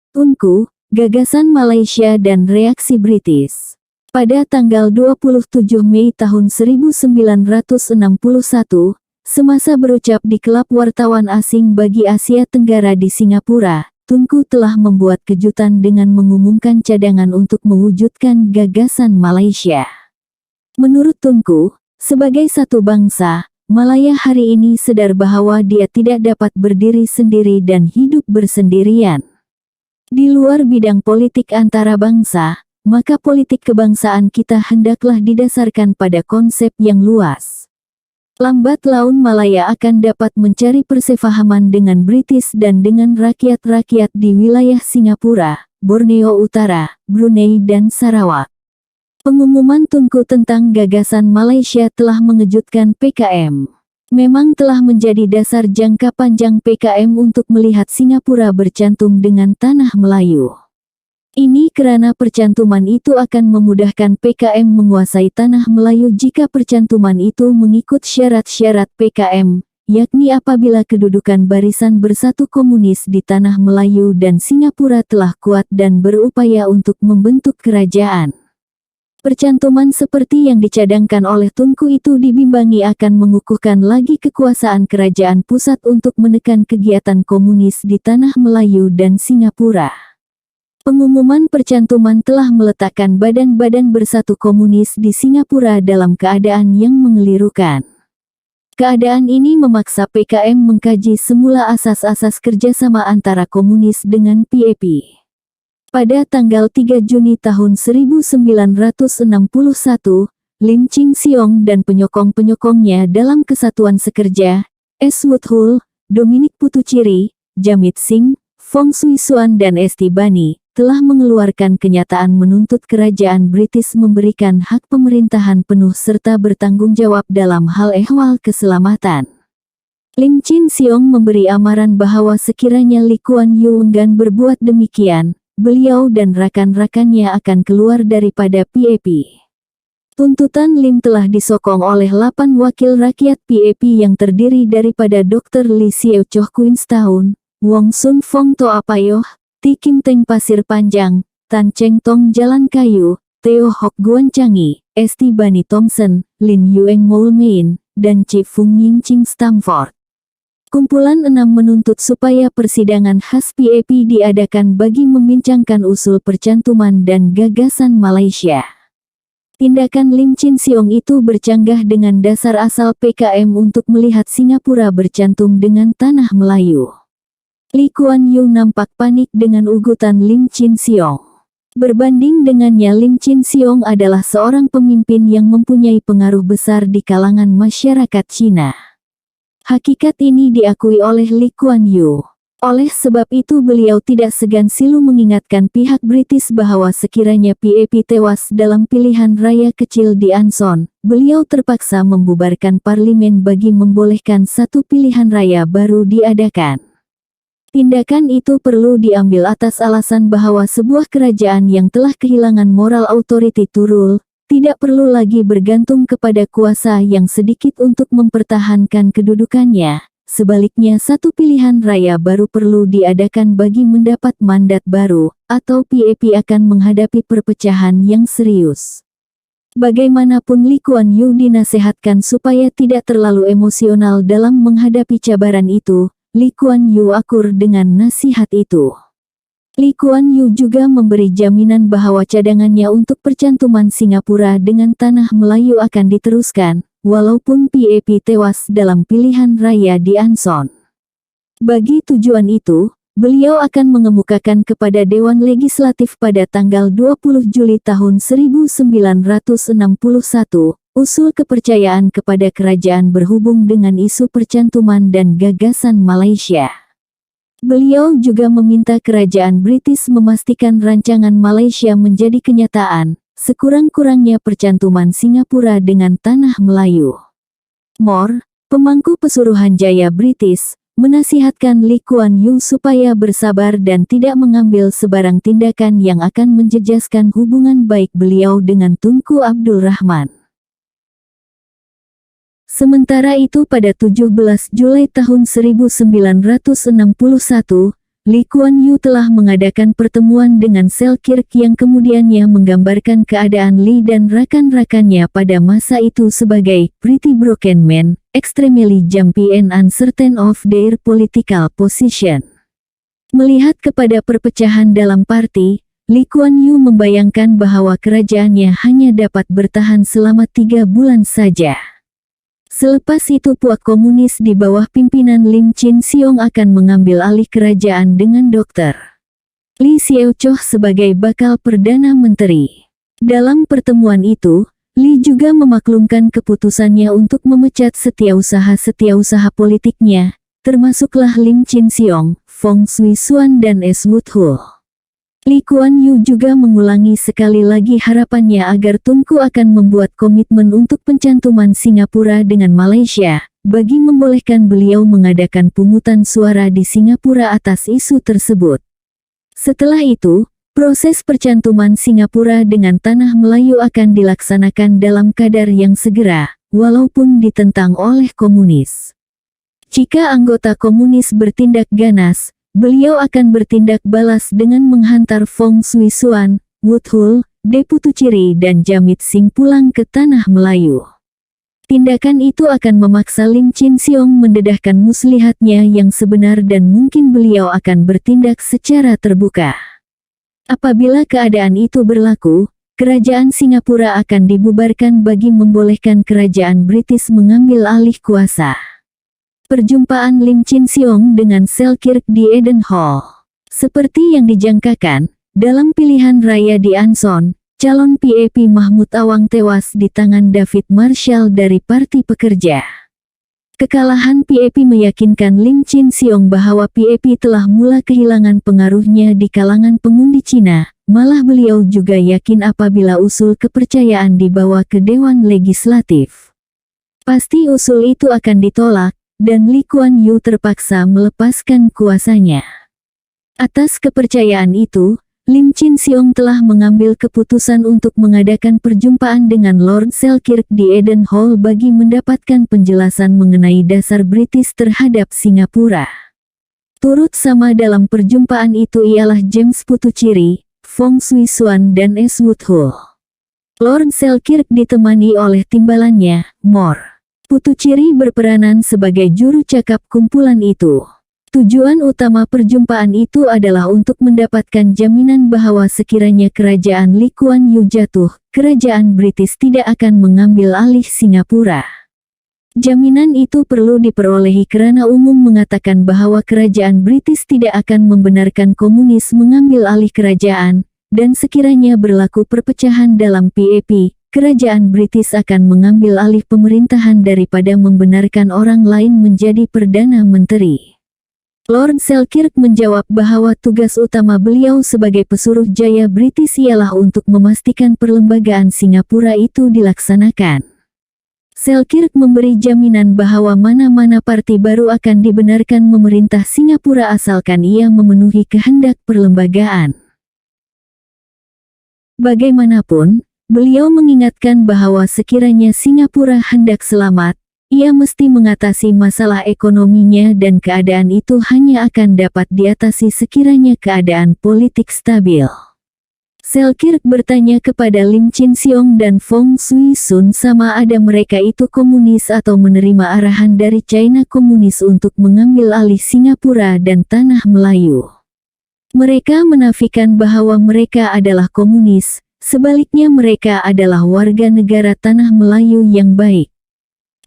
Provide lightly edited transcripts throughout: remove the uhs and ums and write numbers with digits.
Tunku, gagasan Malaysia dan reaksi British. Pada tanggal 27 Mei tahun 1961, semasa berucap di Klub Wartawan Asing bagi Asia Tenggara di Singapura, Tunku telah membuat kejutan dengan mengumumkan cadangan untuk mewujudkan gagasan Malaysia. Menurut Tunku, sebagai satu bangsa, Malaya hari ini sadar bahwa dia tidak dapat berdiri sendiri dan hidup bersendirian. Di luar bidang politik antara bangsa, maka politik kebangsaan kita hendaklah didasarkan pada konsep yang luas. Lambat laun Malaya akan dapat mencari persefahaman dengan British dan dengan rakyat-rakyat di wilayah Singapura, Borneo Utara, Brunei dan Sarawak. Pengumuman Tunku tentang gagasan Malaysia telah mengejutkan PKM. Memang telah menjadi dasar jangka panjang PKM untuk melihat Singapura bercantum dengan tanah Melayu. Ini karena percantuman itu akan memudahkan PKM menguasai tanah Melayu jika percantuman itu mengikut syarat-syarat PKM, yakni apabila kedudukan Barisan Bersatu Komunis di tanah Melayu dan Singapura telah kuat dan berupaya untuk membentuk kerajaan. Percantuman seperti yang dicadangkan oleh Tunku itu dibimbangi akan mengukuhkan lagi kekuasaan kerajaan pusat untuk menekan kegiatan komunis di tanah Melayu dan Singapura. Pengumuman percantuman telah meletakkan badan-badan bersatu komunis di Singapura dalam keadaan yang mengelirukan. Keadaan ini memaksa PKM mengkaji semula asas-asas kerjasama antara komunis dengan PAP. Pada tanggal 3 Juni tahun 1961, Lim Chin Siong dan penyokong-penyokongnya dalam Kesatuan Sekerja, S. Woodhull, Dominic Puthucheary, Jamit Singh, Fong Swee Suan dan Esti Bani, telah mengeluarkan kenyataan menuntut kerajaan British memberikan hak pemerintahan penuh serta bertanggung jawab dalam hal ehwal keselamatan. Lim Chin Siong memberi amaran bahwa sekiranya Lee Kuan Yew enggan berbuat demikian, beliau dan rakan-rakannya akan keluar daripada PAP. Tuntutan Lim telah disokong oleh 8 wakil rakyat PAP yang terdiri daripada Dr. Lee Siew Choh Queenstown, Wong Sun Fong Toa Payoh, Ti Kim Teng Pasir Panjang, Tan Cheng Tong Jalan Kayu, Teo Hock Guan Changi, Esti Bani Thompson, Lin Yueng Moulmein, dan Chi Fung Ying Ching Stamford. Kumpulan 6 menuntut supaya persidangan khas PAP diadakan bagi membincangkan usul percantuman dan gagasan Malaysia. Tindakan Lim Chin Siong itu bercanggah dengan dasar asal PKM untuk melihat Singapura bercantum dengan tanah Melayu. Lee Kuan Yew nampak panik dengan ugutan Lim Chin Siong. Berbanding dengannya, Lim Chin Siong adalah seorang pemimpin yang mempunyai pengaruh besar di kalangan masyarakat Cina. Hakikat ini diakui oleh Lee Kuan Yew. Oleh sebab itu beliau tidak segan silu mengingatkan pihak British bahwa sekiranya PAP tewas dalam pilihan raya kecil di Anson, beliau terpaksa membubarkan parlimen bagi membolehkan satu pilihan raya baru diadakan. Tindakan itu perlu diambil atas alasan bahwa sebuah kerajaan yang telah kehilangan moral authority to rule, tidak perlu lagi bergantung kepada kuasa yang sedikit untuk mempertahankan kedudukannya. Sebaliknya satu pilihan raya baru perlu diadakan bagi mendapat mandat baru, atau PAP akan menghadapi perpecahan yang serius. Bagaimanapun Lee Kuan Yew dinasehatkan supaya tidak terlalu emosional dalam menghadapi cabaran itu, Lee Kuan Yew akur dengan nasihat itu. Lee Kuan Yew juga memberi jaminan bahwa cadangannya untuk percantuman Singapura dengan tanah Melayu akan diteruskan, walaupun PAP tewas dalam pilihan raya di Anson. Bagi tujuan itu, beliau akan mengemukakan kepada Dewan Legislatif pada tanggal 20 Juli tahun 1961, usul kepercayaan kepada kerajaan berhubung dengan isu percantuman dan gagasan Malaysia. Beliau juga meminta kerajaan British memastikan rancangan Malaysia menjadi kenyataan, sekurang-kurangnya percantuman Singapura dengan tanah Melayu. Moore, pemangku Pesuruhanjaya British, menasihatkan Lee Kuan Yew supaya bersabar dan tidak mengambil sebarang tindakan yang akan menjejaskan hubungan baik beliau dengan Tunku Abdul Rahman. Sementara itu pada 17 Juli tahun 1961, Lee Kuan Yew telah mengadakan pertemuan dengan Selkirk yang kemudiannya menggambarkan keadaan Lee dan rakan-rakannya pada masa itu sebagai pretty broken men, extremely jumpy and uncertain of their political position. Melihat kepada perpecahan dalam parti, Lee Kuan Yew membayangkan bahwa kerajaannya hanya dapat bertahan selama 3 bulan saja. Selepas itu puak komunis di bawah pimpinan Lim Chin Siong akan mengambil alih kerajaan dengan Dr. Lee Seow Choh sebagai bakal Perdana Menteri. Dalam pertemuan itu, Lee juga memaklumkan keputusannya untuk memecat setiausaha politiknya, termasuklah Lim Chin Siong, Fong Swee Suan dan S. Wood Hull. Lee Kuan Yew juga mengulangi sekali lagi harapannya agar Tunku akan membuat komitmen untuk pencantuman Singapura dengan Malaysia, bagi membolehkan beliau mengadakan pungutan suara di Singapura atas isu tersebut. Setelah itu, proses percantuman Singapura dengan Tanah Melayu akan dilaksanakan dalam kadar yang segera, walaupun ditentang oleh komunis. Jika anggota komunis bertindak ganas, beliau akan bertindak balas dengan menghantar Fong Swee Suan, Wood Hull, De Putuciri dan Jamit Singh pulang ke Tanah Melayu. Tindakan itu akan memaksa Lim Chin Siong mendedahkan muslihatnya yang sebenar dan mungkin beliau akan bertindak secara terbuka. Apabila keadaan itu berlaku, kerajaan Singapura akan dibubarkan bagi membolehkan kerajaan British mengambil alih kuasa. Perjumpaan Lim Chin Siong dengan Selkirk di Eden Hall. Seperti yang dijangkakan, dalam pilihan raya di Anson, calon PAP Mahmud Awang tewas di tangan David Marshall dari Parti Pekerja. Kekalahan PAP meyakinkan Lim Chin Siong bahwa PAP telah mula kehilangan pengaruhnya di kalangan pengundi Cina, malah beliau juga yakin apabila usul kepercayaan dibawa ke Dewan Legislatif, pasti usul itu akan ditolak, dan Lee Kuan Yew terpaksa melepaskan kuasanya. Atas kepercayaan itu, Lim Chin Siong telah mengambil keputusan untuk mengadakan perjumpaan dengan Lord Selkirk di Eden Hall bagi mendapatkan penjelasan mengenai dasar British terhadap Singapura. Turut sama dalam perjumpaan itu ialah James Putuciri, Fong Swee Suan dan S. Wood Hull. Lord Selkirk ditemani oleh timbalannya, Mor Putuciri berperanan sebagai juru cakap kumpulan itu. Tujuan utama perjumpaan itu adalah untuk mendapatkan jaminan bahwa sekiranya kerajaan Lee Kuan Yew jatuh, kerajaan British tidak akan mengambil alih Singapura. Jaminan itu perlu diperolehi karena umum mengatakan bahwa kerajaan British tidak akan membenarkan komunis mengambil alih kerajaan, dan sekiranya berlaku perpecahan dalam PAP, kerajaan British akan mengambil alih pemerintahan daripada membenarkan orang lain menjadi Perdana Menteri. Lord Selkirk menjawab bahwa tugas utama beliau sebagai pesuruh jaya British ialah untuk memastikan perlembagaan Singapura itu dilaksanakan. Selkirk memberi jaminan bahwa mana-mana parti baru akan dibenarkan memerintah Singapura asalkan ia memenuhi kehendak perlembagaan. Bagaimanapun, beliau mengingatkan bahwa sekiranya Singapura hendak selamat, ia mesti mengatasi masalah ekonominya dan keadaan itu hanya akan dapat diatasi sekiranya keadaan politik stabil. Selkirk bertanya kepada Lim Chin Siong dan Fong Swee Suan sama ada mereka itu komunis atau menerima arahan dari China Komunis untuk mengambil alih Singapura dan Tanah Melayu. Mereka menafikan bahwa mereka adalah komunis. Sebaliknya mereka adalah warga negara Tanah Melayu yang baik.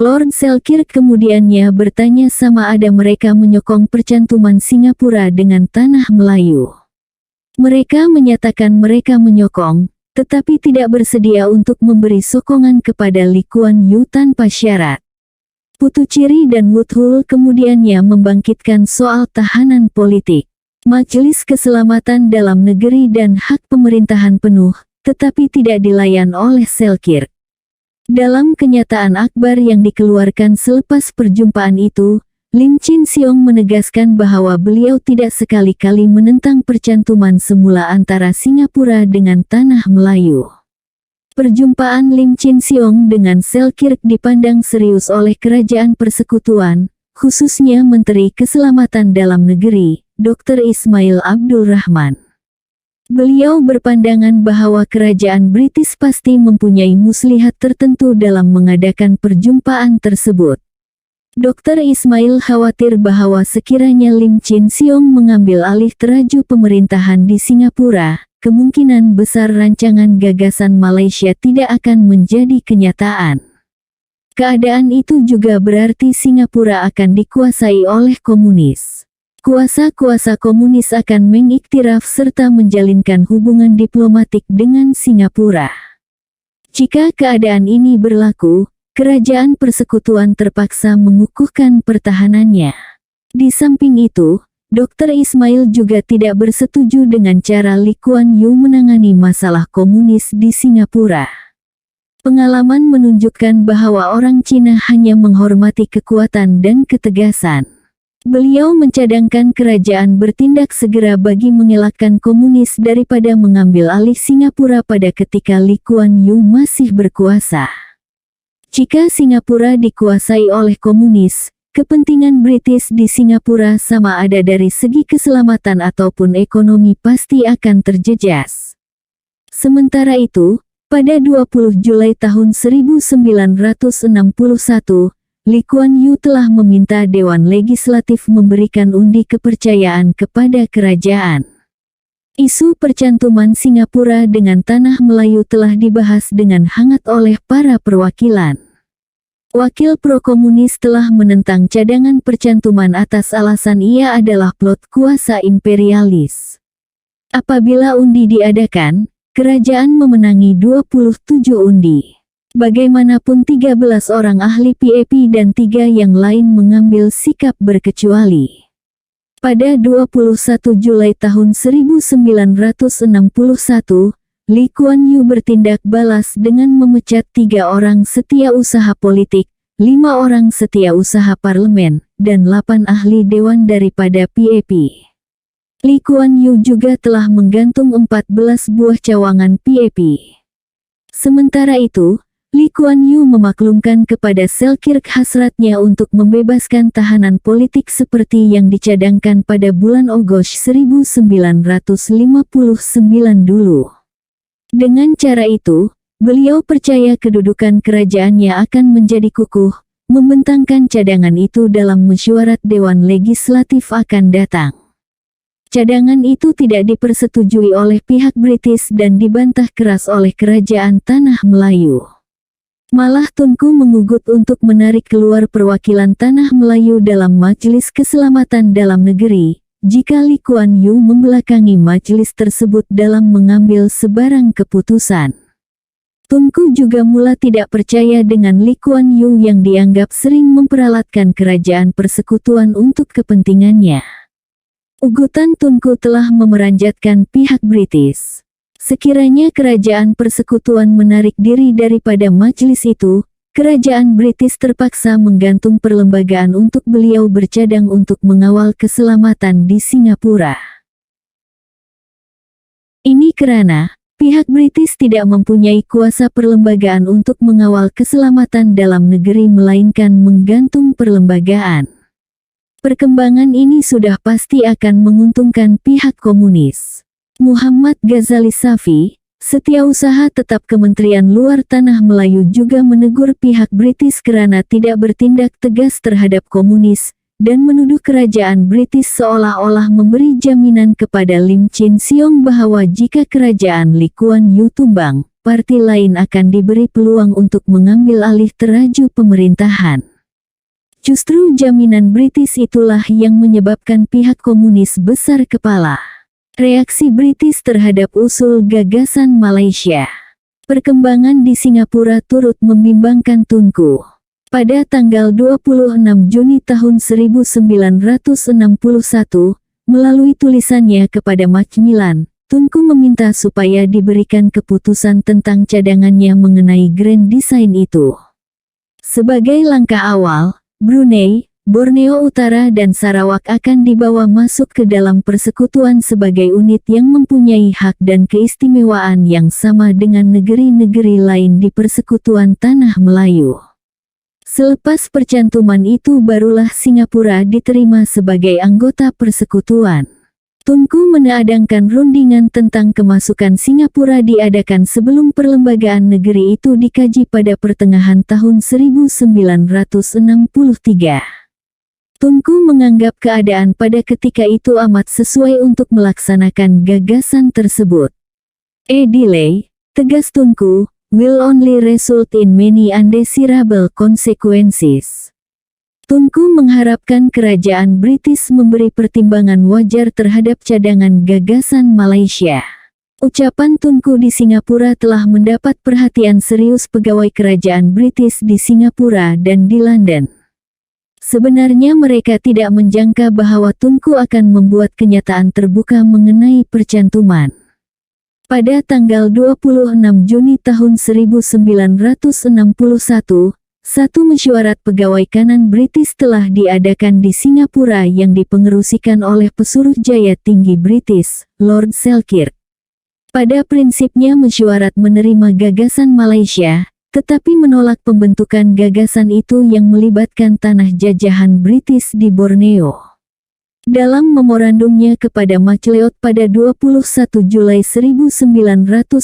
Lord Selkirk kemudiannya bertanya sama ada mereka menyokong percantuman Singapura dengan Tanah Melayu. Mereka menyatakan mereka menyokong, tetapi tidak bersedia untuk memberi sokongan kepada Lee Kuan Yew tanpa syarat. Putuciri dan Wood Hull kemudiannya membangkitkan soal tahanan politik, Majelis Keselamatan Dalam Negeri dan hak pemerintahan penuh, tetapi tidak dilayan oleh Selkirk. Dalam kenyataan akbar yang dikeluarkan selepas perjumpaan itu, Lim Chin Siong menegaskan bahwa beliau tidak sekali-kali menentang percantuman semula antara Singapura dengan Tanah Melayu. Perjumpaan Lim Chin Siong dengan Selkirk dipandang serius oleh Kerajaan Persekutuan, khususnya Menteri Keselamatan Dalam Negeri, Dr. Ismail Abdul Rahman. Beliau berpandangan bahwa kerajaan British pasti mempunyai muslihat tertentu dalam mengadakan perjumpaan tersebut. Dr. Ismail khawatir bahwa sekiranya Lim Chin Siong mengambil alih teraju pemerintahan di Singapura, kemungkinan besar rancangan gagasan Malaysia tidak akan menjadi kenyataan. Keadaan itu juga berarti Singapura akan dikuasai oleh komunis. Kuasa-kuasa komunis akan mengiktiraf serta menjalinkan hubungan diplomatik dengan Singapura. Jika keadaan ini berlaku, kerajaan persekutuan terpaksa mengukuhkan pertahanannya. Di samping itu, Dr. Ismail juga tidak bersetuju dengan cara Lee Kuan Yew menangani masalah komunis di Singapura. Pengalaman menunjukkan bahwa orang Cina hanya menghormati kekuatan dan ketegasan. Beliau mencadangkan kerajaan bertindak segera bagi mengelakkan komunis daripada mengambil alih Singapura pada ketika Lee Kuan Yew masih berkuasa. Jika Singapura dikuasai oleh komunis, kepentingan British di Singapura sama ada dari segi keselamatan ataupun ekonomi pasti akan terjejas. Sementara itu, pada 20 Julai tahun 1961, Lee Kuan Yew telah meminta Dewan Legislatif memberikan undi kepercayaan kepada kerajaan. Isu percantuman Singapura dengan Tanah Melayu telah dibahas dengan hangat oleh para perwakilan. Wakil pro-komunis telah menentang cadangan percantuman atas alasan ia adalah plot kuasa imperialis. Apabila undi diadakan, kerajaan memenangi 27 undi. Bagaimanapun 13 orang ahli PAP dan 3 yang lain mengambil sikap berkecuali. Pada 21 Julai tahun 1961, Lee Kuan Yew bertindak balas dengan memecat 3 orang setiausaha politik, 5 orang setiausaha parlemen, dan 8 ahli dewan daripada PAP. Lee Kuan Yew juga telah menggantung 14 buah cawangan PAP. Sementara itu, Lee Kuan Yew memaklumkan kepada Selkirk hasratnya untuk membebaskan tahanan politik seperti yang dicadangkan pada bulan Agustus 1959 dulu. Dengan cara itu, beliau percaya kedudukan kerajaannya akan menjadi kukuh, membentangkan cadangan itu dalam mesyuarat Dewan Legislatif akan datang. Cadangan itu tidak dipersetujui oleh pihak British dan dibantah keras oleh kerajaan Tanah Melayu. Malah Tunku mengugut untuk menarik keluar perwakilan Tanah Melayu dalam Majelis Keselamatan Dalam Negeri, jika Lee Kuan Yew membelakangi majelis tersebut dalam mengambil sebarang keputusan. Tunku juga mula tidak percaya dengan Lee Kuan Yew yang dianggap sering memperalatkan kerajaan persekutuan untuk kepentingannya. Ugutan Tunku telah memeranjatkan pihak British. Sekiranya kerajaan persekutuan menarik diri daripada majelis itu, kerajaan British terpaksa menggantung perlembagaan untuk beliau bercadang untuk mengawal keselamatan di Singapura. Ini karena pihak British tidak mempunyai kuasa perlembagaan untuk mengawal keselamatan dalam negeri melainkan menggantung perlembagaan. Perkembangan ini sudah pasti akan menguntungkan pihak komunis. Muhammad Ghazali Safi, setiausaha tetap Kementerian Luar Tanah Melayu juga menegur pihak British karena tidak bertindak tegas terhadap komunis, dan menuduh kerajaan British seolah-olah memberi jaminan kepada Lim Chin Siong bahwa jika kerajaan Lee Kuan Yew tumbang, parti lain akan diberi peluang untuk mengambil alih teraju pemerintahan. Justru jaminan British itulah yang menyebabkan pihak komunis besar kepala. Reaksi British terhadap usul gagasan Malaysia. Perkembangan di Singapura turut membimbangkan Tunku. Pada tanggal 26 Juni tahun 1961, melalui tulisannya kepada Macmillan, Tunku meminta supaya diberikan keputusan tentang cadangannya mengenai Grand Design itu. Sebagai langkah awal, Brunei, Borneo Utara dan Sarawak akan dibawa masuk ke dalam persekutuan sebagai unit yang mempunyai hak dan keistimewaan yang sama dengan negeri-negeri lain di persekutuan Tanah Melayu. Selepas percantuman itu barulah Singapura diterima sebagai anggota persekutuan. Tunku menadangkan rundingan tentang kemasukan Singapura diadakan sebelum perlembagaan negeri itu dikaji pada pertengahan tahun 1963. Tunku menganggap keadaan pada ketika itu amat sesuai untuk melaksanakan gagasan tersebut. A delay, tegas Tunku, will only result in many undesirable consequences. Tunku mengharapkan kerajaan British memberi pertimbangan wajar terhadap cadangan gagasan Malaysia. Ucapan Tunku di Singapura telah mendapat perhatian serius pegawai kerajaan British di Singapura dan di London. Sebenarnya mereka tidak menjangka bahwa Tunku akan membuat kenyataan terbuka mengenai percantuman. Pada tanggal 26 Juni tahun 1961, satu mesyuarat pegawai kanan British telah diadakan di Singapura yang dipengerusikan oleh pesuruh jaya tinggi British, Lord Selkirk. Pada prinsipnya mesyuarat menerima gagasan Malaysia, tetapi menolak pembentukan gagasan itu yang melibatkan tanah jajahan British di Borneo. Dalam memorandumnya kepada Macleod pada 21 Julai 1961,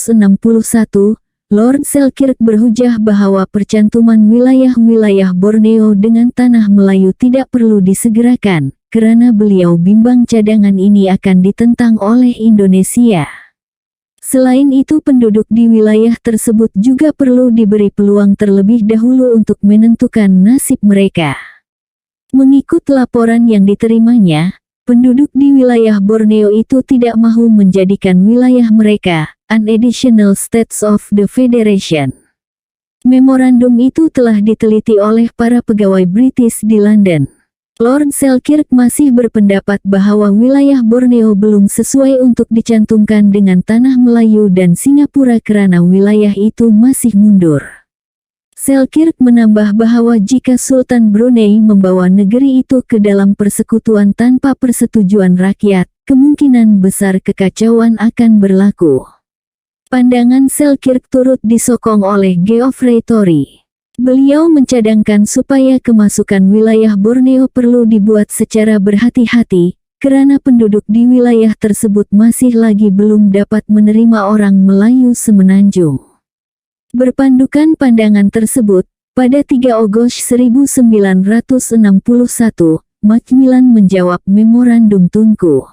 Lord Selkirk berhujah bahwa percantuman wilayah-wilayah Borneo dengan tanah Melayu tidak perlu disegerakan, karena beliau bimbang cadangan ini akan ditentang oleh Indonesia. Selain itu penduduk di wilayah tersebut juga perlu diberi peluang terlebih dahulu untuk menentukan nasib mereka. Mengikut laporan yang diterimanya, penduduk di wilayah Borneo itu tidak mahu menjadikan wilayah mereka an additional states of the Federation. Memorandum itu telah diteliti oleh para pegawai British di London. Lord Selkirk masih berpendapat bahwa wilayah Borneo belum sesuai untuk dicantumkan dengan tanah Melayu dan Singapura karena wilayah itu masih mundur. Selkirk menambah bahwa jika Sultan Brunei membawa negeri itu ke dalam persekutuan tanpa persetujuan rakyat, kemungkinan besar kekacauan akan berlaku. Pandangan Selkirk turut disokong oleh Geoffrey Tory. Beliau mencadangkan supaya kemasukan wilayah Borneo perlu dibuat secara berhati-hati, karena penduduk di wilayah tersebut masih lagi belum dapat menerima orang Melayu semenanjung. Berpandukan pandangan tersebut, pada 3 Agustus 1961, Macmillan menjawab memorandum Tunku.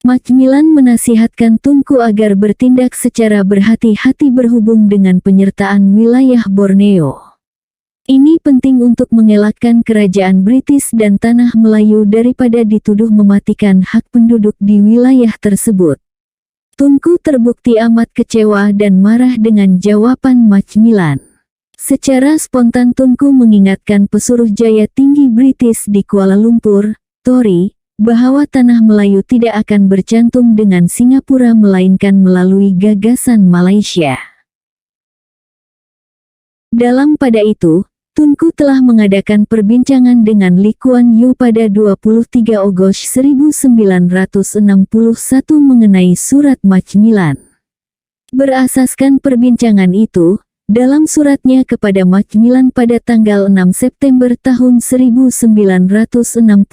Macmillan menasihatkan Tunku agar bertindak secara berhati-hati berhubung dengan penyertaan wilayah Borneo. Ini penting untuk mengelakkan kerajaan British dan tanah Melayu daripada dituduh mematikan hak penduduk di wilayah tersebut. Tunku terbukti amat kecewa dan marah dengan jawaban Macmillan. Secara spontan Tunku mengingatkan pesuruh jaya tinggi British di Kuala Lumpur, Tory, bahwa tanah Melayu tidak akan bercantum dengan Singapura melainkan melalui gagasan Malaysia. Dalam pada itu, Tunku telah mengadakan perbincangan dengan Lee Kuan Yew pada 23 Agustus 1961 mengenai surat Macmillan. Berasaskan perbincangan itu, dalam suratnya kepada Macmillan pada tanggal 6 September tahun 1961,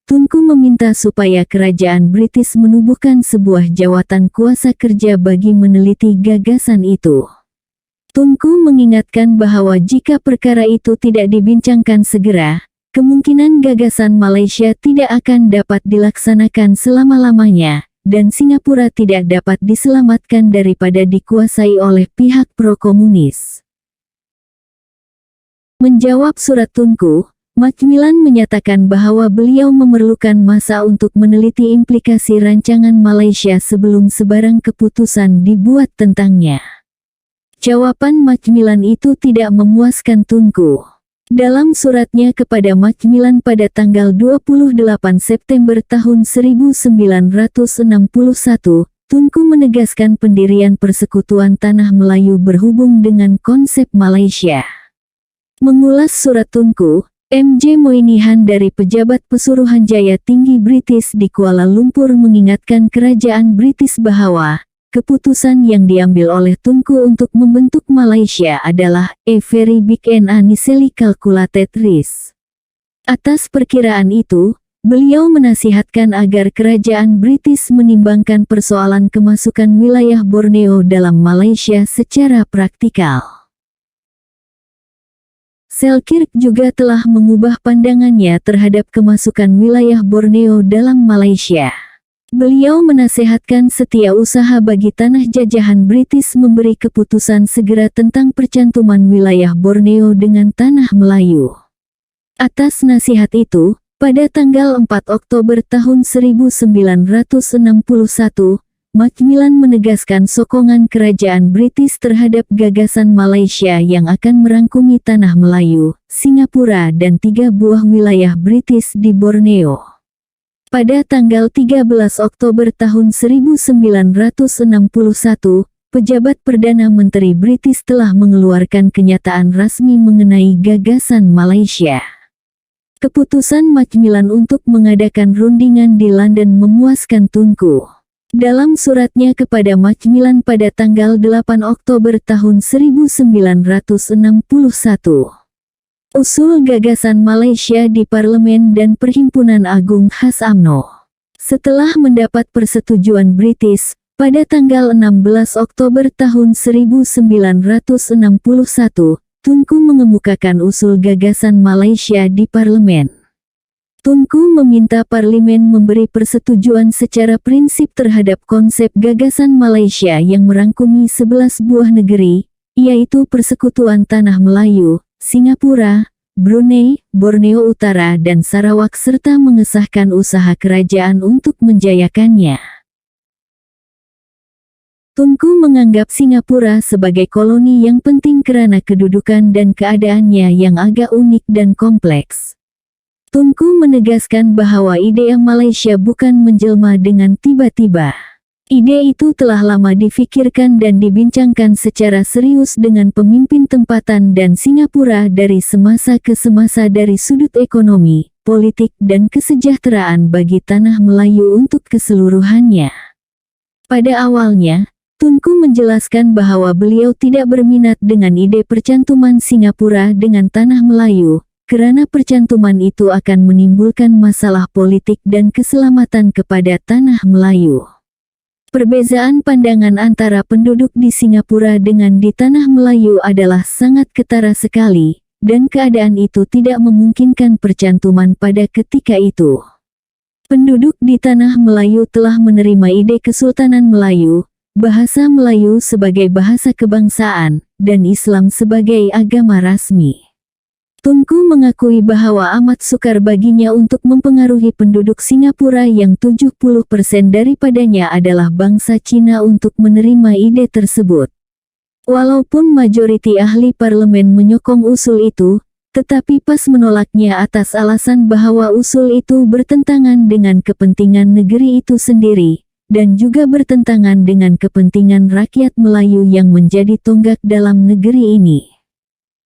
Tunku meminta supaya kerajaan British menubuhkan sebuah jawatan kuasa kerja bagi meneliti gagasan itu. Tunku mengingatkan bahwa jika perkara itu tidak dibincangkan segera, kemungkinan gagasan Malaysia tidak akan dapat dilaksanakan selama-lamanya, dan Singapura tidak dapat diselamatkan daripada dikuasai oleh pihak pro-komunis. Menjawab surat Tunku, Macmillan menyatakan bahwa beliau memerlukan masa untuk meneliti implikasi rancangan Malaysia sebelum sebarang keputusan dibuat tentangnya. Jawaban Macmillan itu tidak memuaskan Tunku. Dalam suratnya kepada Macmillan pada tanggal 28 September tahun 1961, Tunku menegaskan pendirian Persekutuan Tanah Melayu berhubung dengan konsep Malaysia. Mengulas surat Tunku, M.J. Moynihan dari pejabat Pesuruhan Jaya Tinggi British di Kuala Lumpur mengingatkan kerajaan British bahwa keputusan yang diambil oleh Tunku untuk membentuk Malaysia adalah a very big and uneasily calculated risk. Atas perkiraan itu, beliau menasihatkan agar kerajaan British menimbangkan persoalan kemasukan wilayah Borneo dalam Malaysia secara praktikal. Selkirk juga telah mengubah pandangannya terhadap kemasukan wilayah Borneo dalam Malaysia. Beliau menasehatkan setiausaha bagi tanah jajahan British memberi keputusan segera tentang percantuman wilayah Borneo dengan tanah Melayu. Atas nasihat itu, pada tanggal 4 Oktober tahun 1961, Macmillan menegaskan sokongan kerajaan British terhadap gagasan Malaysia yang akan merangkumi tanah Melayu, Singapura dan 3 buah wilayah British di Borneo. Pada tanggal 13 Oktober tahun 1961, pejabat Perdana Menteri British telah mengeluarkan kenyataan rasmi mengenai gagasan Malaysia. Keputusan Macmillan untuk mengadakan rundingan di London memuaskan Tunku. Dalam suratnya kepada Macmillan pada tanggal 8 Oktober tahun 1961, usul gagasan Malaysia di Parlemen dan Perhimpunan Agung khas UMNO. Setelah mendapat persetujuan British, pada tanggal 16 Oktober tahun 1961, Tunku mengemukakan usul gagasan Malaysia di Parlemen. Tunku meminta Parlimen memberi persetujuan secara prinsip terhadap konsep gagasan Malaysia yang merangkumi 11 buah negeri, yaitu Persekutuan Tanah Melayu, Singapura, Brunei, Borneo Utara dan Sarawak serta mengesahkan usaha kerajaan untuk menjayakannya. Tunku menganggap Singapura sebagai koloni yang penting karena kedudukan dan keadaannya yang agak unik dan kompleks. Tunku menegaskan bahwa ide Malaysia bukan menjelma dengan tiba-tiba. Ide itu telah lama difikirkan dan dibincangkan secara serius dengan pemimpin tempatan dan Singapura dari semasa ke semasa dari sudut ekonomi, politik dan kesejahteraan bagi tanah Melayu untuk keseluruhannya. Pada awalnya, Tunku menjelaskan bahwa beliau tidak berminat dengan ide percantuman Singapura dengan tanah Melayu, karena percantuman itu akan menimbulkan masalah politik dan keselamatan kepada tanah Melayu. Perbezaan pandangan antara penduduk di Singapura dengan di tanah Melayu adalah sangat ketara sekali, dan keadaan itu tidak memungkinkan percantuman pada ketika itu. Penduduk di tanah Melayu telah menerima ide Kesultanan Melayu, bahasa Melayu sebagai bahasa kebangsaan, dan Islam sebagai agama rasmi. Tunku mengakui bahwa amat sukar baginya untuk mempengaruhi penduduk Singapura yang 70% daripadanya adalah bangsa Cina untuk menerima ide tersebut. Walaupun majoriti ahli parlemen menyokong usul itu, tetapi PAS menolaknya atas alasan bahwa usul itu bertentangan dengan kepentingan negeri itu sendiri, dan juga bertentangan dengan kepentingan rakyat Melayu yang menjadi tonggak dalam negeri ini.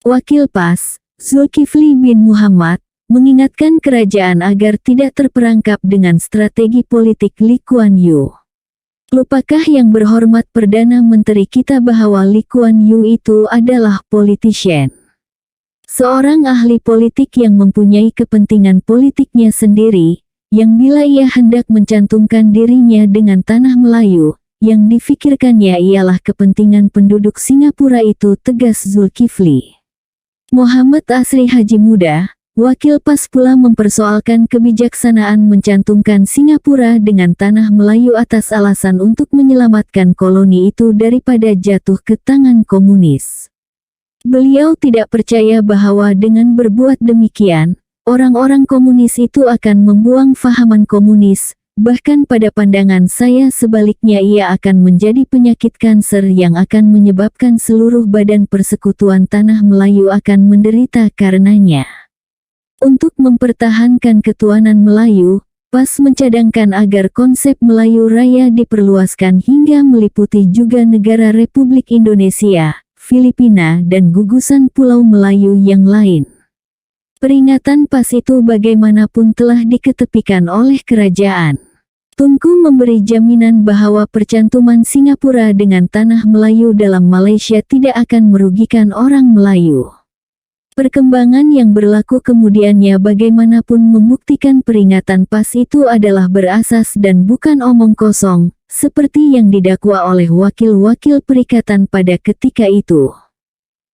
Wakil PAS, Zulkifli bin Muhammad, mengingatkan kerajaan agar tidak terperangkap dengan strategi politik Lee Kuan Yew. Lupakah yang berhormat Perdana Menteri kita bahwa Lee Kuan Yew itu adalah politician? Seorang ahli politik yang mempunyai kepentingan politiknya sendiri, yang bila ia hendak mencantumkan dirinya dengan tanah Melayu, yang difikirkannya ialah kepentingan penduduk Singapura itu, tegas Zulkifli. Muhammad Asri Haji Muda, wakil PAS pula mempersoalkan kebijaksanaan mencantumkan Singapura dengan tanah Melayu atas alasan untuk menyelamatkan koloni itu daripada jatuh ke tangan komunis. Beliau tidak percaya bahwa dengan berbuat demikian, orang-orang komunis itu akan membuang fahaman komunis, bahkan pada pandangan saya sebaliknya ia akan menjadi penyakit kanser yang akan menyebabkan seluruh badan persekutuan tanah Melayu akan menderita karenanya. Untuk mempertahankan ketuanan Melayu, PAS mencadangkan agar konsep Melayu Raya diperluaskan hingga meliputi juga negara Republik Indonesia, Filipina dan gugusan Pulau Melayu yang lain. Peringatan PAS itu bagaimanapun telah diketepikan oleh kerajaan. Tunku memberi jaminan bahwa percantuman Singapura dengan tanah Melayu dalam Malaysia tidak akan merugikan orang Melayu. Perkembangan yang berlaku kemudiannya bagaimanapun membuktikan peringatan PAS itu adalah berasas dan bukan omong kosong, seperti yang didakwa oleh wakil-wakil perikatan pada ketika itu.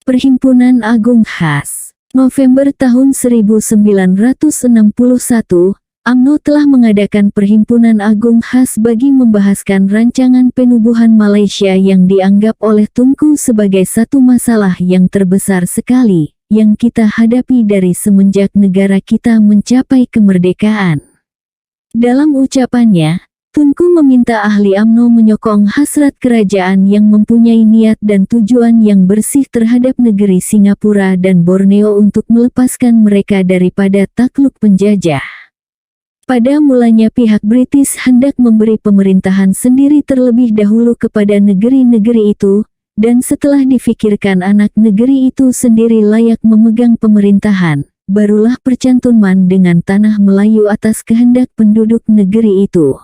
Perhimpunan Agung Khas. November tahun 1961, UMNO telah mengadakan Perhimpunan Agung Khas bagi membahaskan rancangan penubuhan Malaysia yang dianggap oleh Tunku sebagai satu masalah yang terbesar sekali, yang kita hadapi dari semenjak negara kita mencapai kemerdekaan. Dalam ucapannya, Tunku meminta ahli UMNO menyokong hasrat kerajaan yang mempunyai niat dan tujuan yang bersih terhadap negeri Singapura dan Borneo untuk melepaskan mereka daripada takluk penjajah. Pada mulanya pihak British hendak memberi pemerintahan sendiri terlebih dahulu kepada negeri-negeri itu, dan setelah difikirkan anak negeri itu sendiri layak memegang pemerintahan, barulah percantuman dengan tanah Melayu atas kehendak penduduk negeri itu.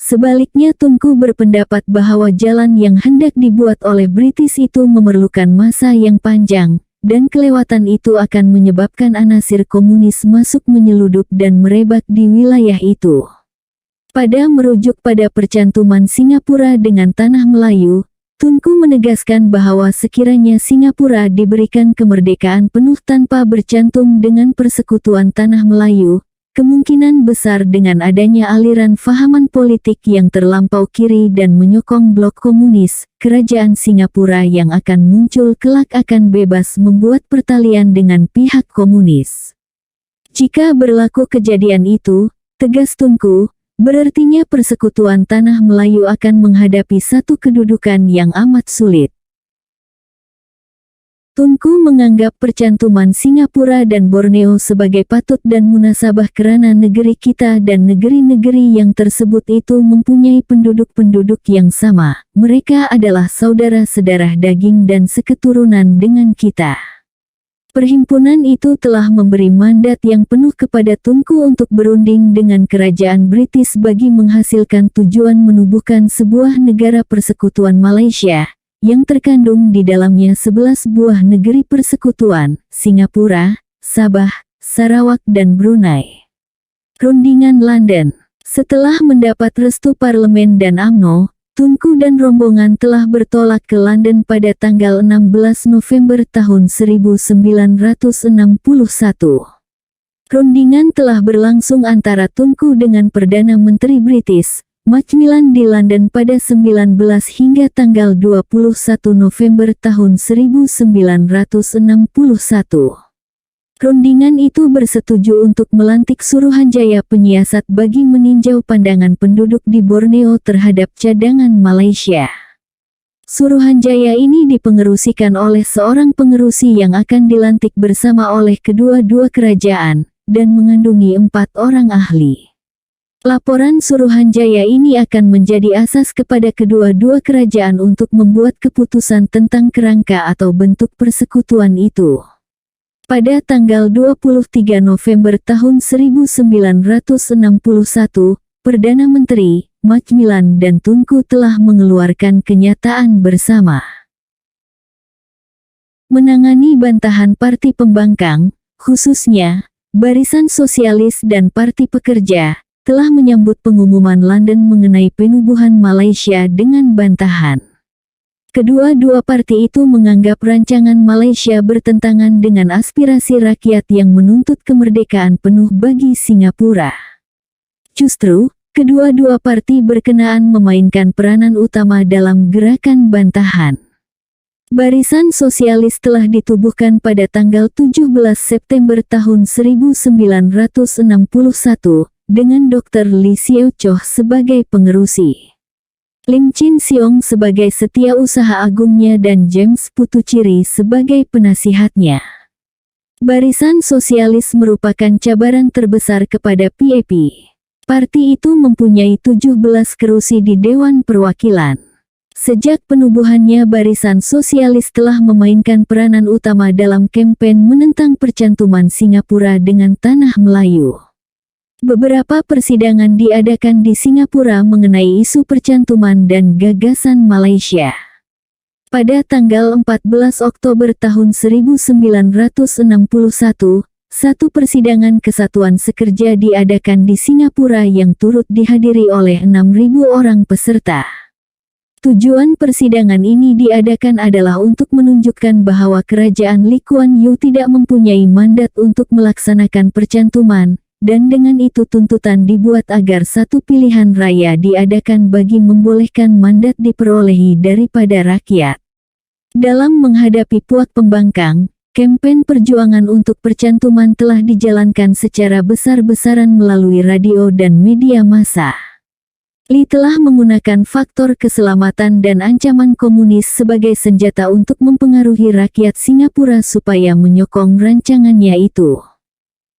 Sebaliknya Tunku berpendapat bahwa jalan yang hendak dibuat oleh British itu memerlukan masa yang panjang, dan kelewatan itu akan menyebabkan anasir komunis masuk menyeludup dan merebak di wilayah itu. Pada merujuk pada percantuman Singapura dengan tanah Melayu, Tunku menegaskan bahwa sekiranya Singapura diberikan kemerdekaan penuh tanpa bercantum dengan persekutuan tanah Melayu, kemungkinan besar dengan adanya aliran fahaman politik yang terlampau kiri dan menyokong blok komunis, kerajaan Singapura yang akan muncul kelak akan bebas membuat pertalian dengan pihak komunis. Jika berlaku kejadian itu, tegas Tunku, berartinya persekutuan tanah Melayu akan menghadapi satu kedudukan yang amat sulit. Tunku menganggap percantuman Singapura dan Borneo sebagai patut dan munasabah kerana negeri kita dan negeri-negeri yang tersebut itu mempunyai penduduk-penduduk yang sama. Mereka adalah saudara sedarah daging dan seketurunan dengan kita. Perhimpunan itu telah memberi mandat yang penuh kepada Tunku untuk berunding dengan kerajaan British bagi menghasilkan tujuan menubuhkan sebuah negara persekutuan Malaysia, yang terkandung di dalamnya 11 buah negeri persekutuan, Singapura, Sabah, Sarawak dan Brunei. Rundingan London. Setelah mendapat restu parlemen dan UMNO, Tunku dan rombongan telah bertolak ke London pada tanggal 16 November tahun 1961. Rundingan telah berlangsung antara Tunku dengan Perdana Menteri British, Macmillan di London pada 19 hingga tanggal 21 November tahun 1961. Rundingan itu bersetuju untuk melantik Suruhanjaya penyiasat bagi meninjau pandangan penduduk di Borneo terhadap cadangan Malaysia. Suruhanjaya ini dipengerusikan oleh seorang pengerusi yang akan dilantik bersama oleh kedua-dua kerajaan, dan mengandungi 4 orang ahli. Laporan Suruhanjaya ini akan menjadi asas kepada kedua-dua kerajaan untuk membuat keputusan tentang kerangka atau bentuk persekutuan itu. Pada tanggal 23 November tahun 1961, Perdana Menteri, Macmillan dan Tunku telah mengeluarkan kenyataan bersama. Menangani bantahan Parti Pembangkang, khususnya, Barisan Sosialis dan Parti Pekerja, telah menyambut pengumuman London mengenai penubuhan Malaysia dengan bantahan. Kedua-dua parti itu menganggap rancangan Malaysia bertentangan dengan aspirasi rakyat yang menuntut kemerdekaan penuh bagi Singapura. Justru, kedua-dua parti berkenaan memainkan peranan utama dalam gerakan bantahan. Barisan Sosialis telah ditubuhkan pada tanggal 17 September tahun 1961, dengan Dr. Lee Siew Choh sebagai pengerusi, Lim Chin Siong sebagai setiausaha agungnya dan James Puthucheary sebagai penasihatnya. Barisan Sosialis merupakan cabaran terbesar kepada PAP. Parti itu mempunyai 17 kerusi di Dewan Perwakilan. Sejak penubuhannya Barisan Sosialis telah memainkan peranan utama dalam kempen menentang percantuman Singapura dengan tanah Melayu. Beberapa persidangan diadakan di Singapura mengenai isu percantuman dan gagasan Malaysia. Pada tanggal 14 Oktober tahun 1961, satu persidangan kesatuan sekerja diadakan di Singapura yang turut dihadiri oleh 6.000 orang peserta. Tujuan persidangan ini diadakan adalah untuk menunjukkan bahwa kerajaan Lee Kuan Yew tidak mempunyai mandat untuk melaksanakan percantuman, dan dengan itu tuntutan dibuat agar satu pilihan raya diadakan bagi membolehkan mandat diperolehi daripada rakyat. Dalam menghadapi puak pembangkang, kampen perjuangan untuk percantuman telah dijalankan secara besar-besaran melalui radio dan media massa. Lee telah menggunakan faktor keselamatan dan ancaman komunis sebagai senjata untuk mempengaruhi rakyat Singapura supaya menyokong rancangannya itu.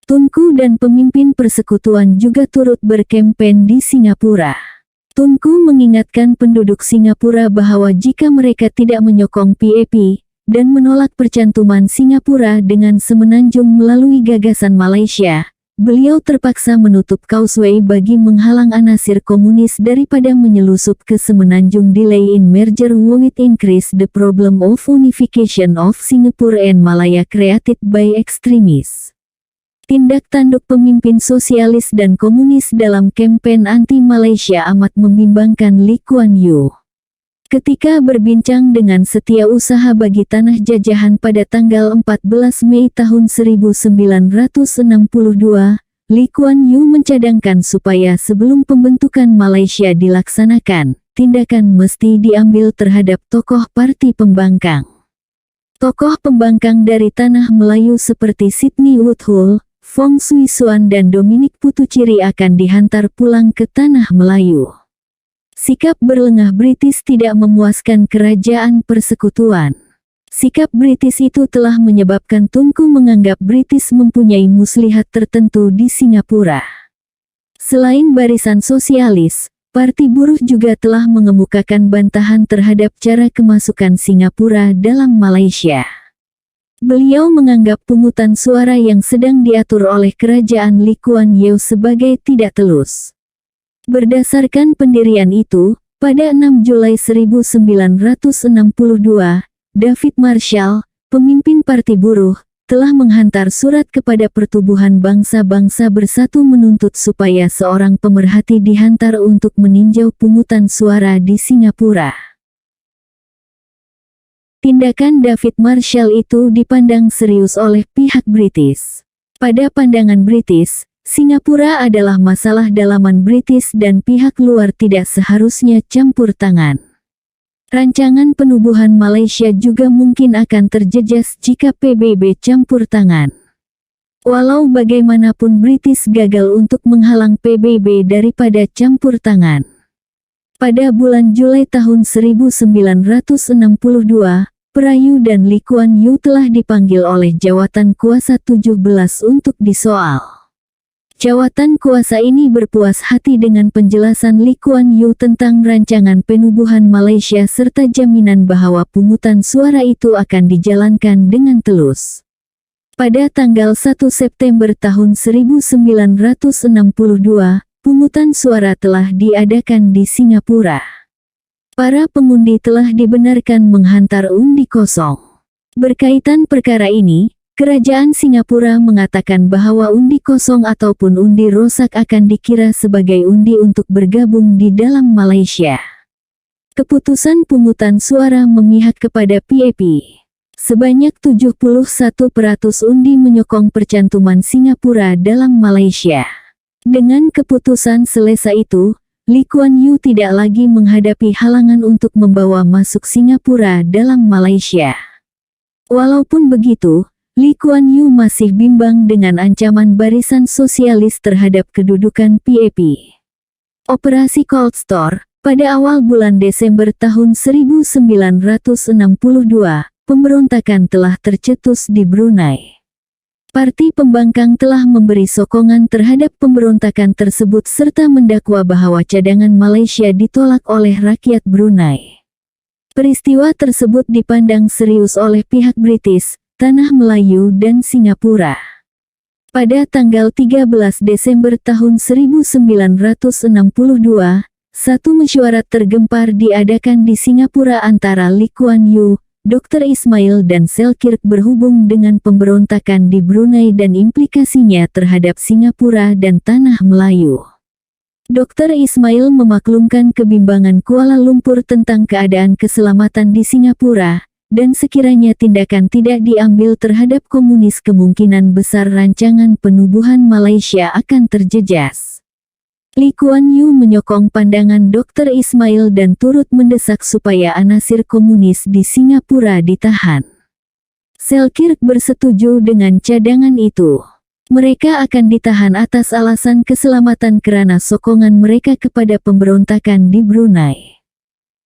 Tunku dan pemimpin persekutuan juga turut berkampen di Singapura. Tunku mengingatkan penduduk Singapura bahwa jika mereka tidak menyokong PAP dan menolak percantuman Singapura dengan semenanjung melalui gagasan Malaysia, beliau terpaksa menutup causeway bagi menghalang anasir komunis daripada menyelusup ke semenanjung. Delay in merger would increase the problem of unification of Singapore and Malaya created by extremists. Tindak tanduk pemimpin sosialis dan komunis dalam kampen anti-Malaysia amat membimbangkan Lee Kuan Yew. Ketika berbincang dengan Setiausaha Bagi Tanah Jajahan pada tanggal 14 Mei tahun 1962, Lee Kuan Yew mencadangkan supaya sebelum pembentukan Malaysia dilaksanakan, tindakan mesti diambil terhadap tokoh parti pembangkang. Tokoh pembangkang dari tanah Melayu seperti Sidney Woodhull, Fong Swee Suan dan Dominic Puthucheary akan dihantar pulang ke tanah Melayu. Sikap berlengah British tidak memuaskan kerajaan persekutuan. Sikap British itu telah menyebabkan Tunku menganggap British mempunyai muslihat tertentu di Singapura. Selain barisan sosialis, Parti Buruh juga telah mengemukakan bantahan terhadap cara kemasukan Singapura dalam Malaysia. Beliau menganggap pungutan suara yang sedang diatur oleh kerajaan Lee Kuan Yew sebagai tidak telus. Berdasarkan pendirian itu, pada 6 Julai 1962, David Marshall, pemimpin Parti Buruh, telah menghantar surat kepada Pertubuhan Bangsa-Bangsa Bersatu menuntut supaya seorang pemerhati dihantar untuk meninjau pungutan suara di Singapura. Tindakan David Marshall itu dipandang serius oleh pihak British. Pada pandangan British, Singapura adalah masalah dalaman British dan pihak luar tidak seharusnya campur tangan. Rancangan penubuhan Malaysia juga mungkin akan terjejas jika PBB campur tangan. Walau bagaimanapun British gagal untuk menghalang PBB daripada campur tangan. Pada bulan Juli tahun 1962, Perayu dan Lee Kuan Yew telah dipanggil oleh Jawatan Kuasa 17 untuk disoal. Jawatan kuasa ini berpuas hati dengan penjelasan Lee Kuan Yew tentang rancangan penubuhan Malaysia serta jaminan bahwa pungutan suara itu akan dijalankan dengan telus. Pada tanggal 1 September tahun 1962, pungutan suara telah diadakan di Singapura. Para pengundi telah dibenarkan menghantar undi kosong. Berkaitan perkara ini, Kerajaan Singapura mengatakan bahwa undi kosong ataupun undi rosak akan dikira sebagai undi untuk bergabung di dalam Malaysia. Keputusan pungutan suara memihak kepada PAP. Sebanyak 71% undi menyokong percantuman Singapura dalam Malaysia. Dengan keputusan selesa itu, Lee Kuan Yew tidak lagi menghadapi halangan untuk membawa masuk Singapura dalam Malaysia. Walaupun begitu, Lee Kuan Yew masih bimbang dengan ancaman barisan sosialis terhadap kedudukan PAP. Operasi Cold Store, pada awal bulan Desember tahun 1962, pemberontakan telah tercetus di Brunei. Parti pembangkang telah memberi sokongan terhadap pemberontakan tersebut serta mendakwa bahwa cadangan Malaysia ditolak oleh rakyat Brunei. Peristiwa tersebut dipandang serius oleh pihak British, Tanah Melayu dan Singapura. Pada tanggal 13 Desember tahun 1962, satu mesyuarat tergempar diadakan di Singapura antara Lee Kuan Yew, Dr. Ismail dan Selkirk berhubung dengan pemberontakan di Brunei dan implikasinya terhadap Singapura dan Tanah Melayu. Dr. Ismail memaklumkan kebimbangan Kuala Lumpur tentang keadaan keselamatan di Singapura, dan sekiranya tindakan tidak diambil terhadap komunis kemungkinan besar rancangan penubuhan Malaysia akan terjejas. Lee Kuan Yew menyokong pandangan Dr. Ismail dan turut mendesak supaya anasir komunis di Singapura ditahan. Selkirk bersetuju dengan cadangan itu. Mereka akan ditahan atas alasan keselamatan karena sokongan mereka kepada pemberontakan di Brunei.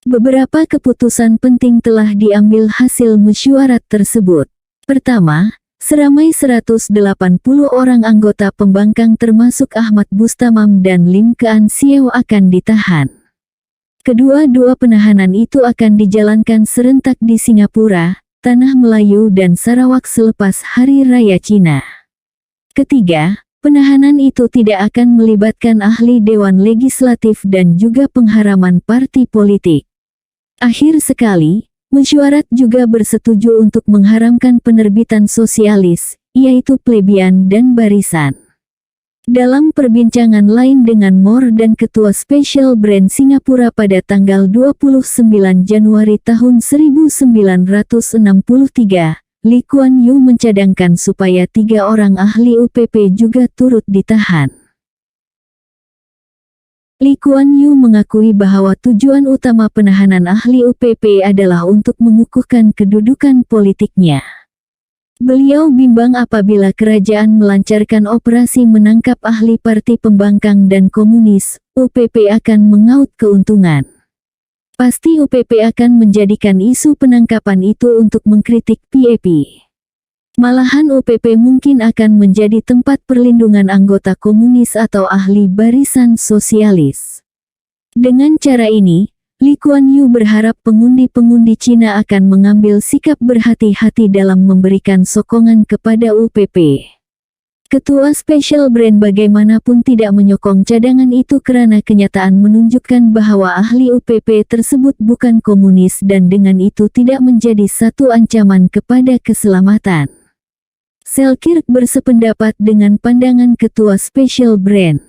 Beberapa keputusan penting telah diambil hasil mesyuarat tersebut. Pertama, seramai 180 orang anggota pembangkang termasuk Ahmad Bustamam dan Lim Kean Siew akan ditahan. Kedua-dua penahanan itu akan dijalankan serentak di Singapura, Tanah Melayu dan Sarawak selepas Hari Raya Cina. Ketiga, penahanan itu tidak akan melibatkan ahli Dewan Legislatif dan juga pengharaman parti politik. Akhir sekali, mesyuarat juga bersetuju untuk mengharamkan penerbitan sosialis, yaitu Plebeian dan Barisan. Dalam perbincangan lain dengan Moore dan Ketua Special Brand Singapura pada tanggal 29 Januari tahun 1963, Lee Kuan Yew mencadangkan supaya 3 orang ahli UPP juga turut ditahan. Lee Kuan Yew mengakui bahwa tujuan utama penahanan ahli UPP adalah untuk mengukuhkan kedudukan politiknya. Beliau bimbang apabila kerajaan melancarkan operasi menangkap ahli parti pembangkang dan komunis, UPP akan mengaut keuntungan. Pasti UPP akan menjadikan isu penangkapan itu untuk mengkritik PAP. Malahan UPP mungkin akan menjadi tempat perlindungan anggota komunis atau ahli barisan sosialis. Dengan cara ini, Lee Kuan Yew berharap pengundi-pengundi Cina akan mengambil sikap berhati-hati dalam memberikan sokongan kepada UPP. Ketua Special Brand bagaimanapun tidak menyokong cadangan itu karena kenyataan menunjukkan bahwa ahli UPP tersebut bukan komunis dan dengan itu tidak menjadi satu ancaman kepada keselamatan. Selkirk bersependapat dengan pandangan Ketua Special Brand.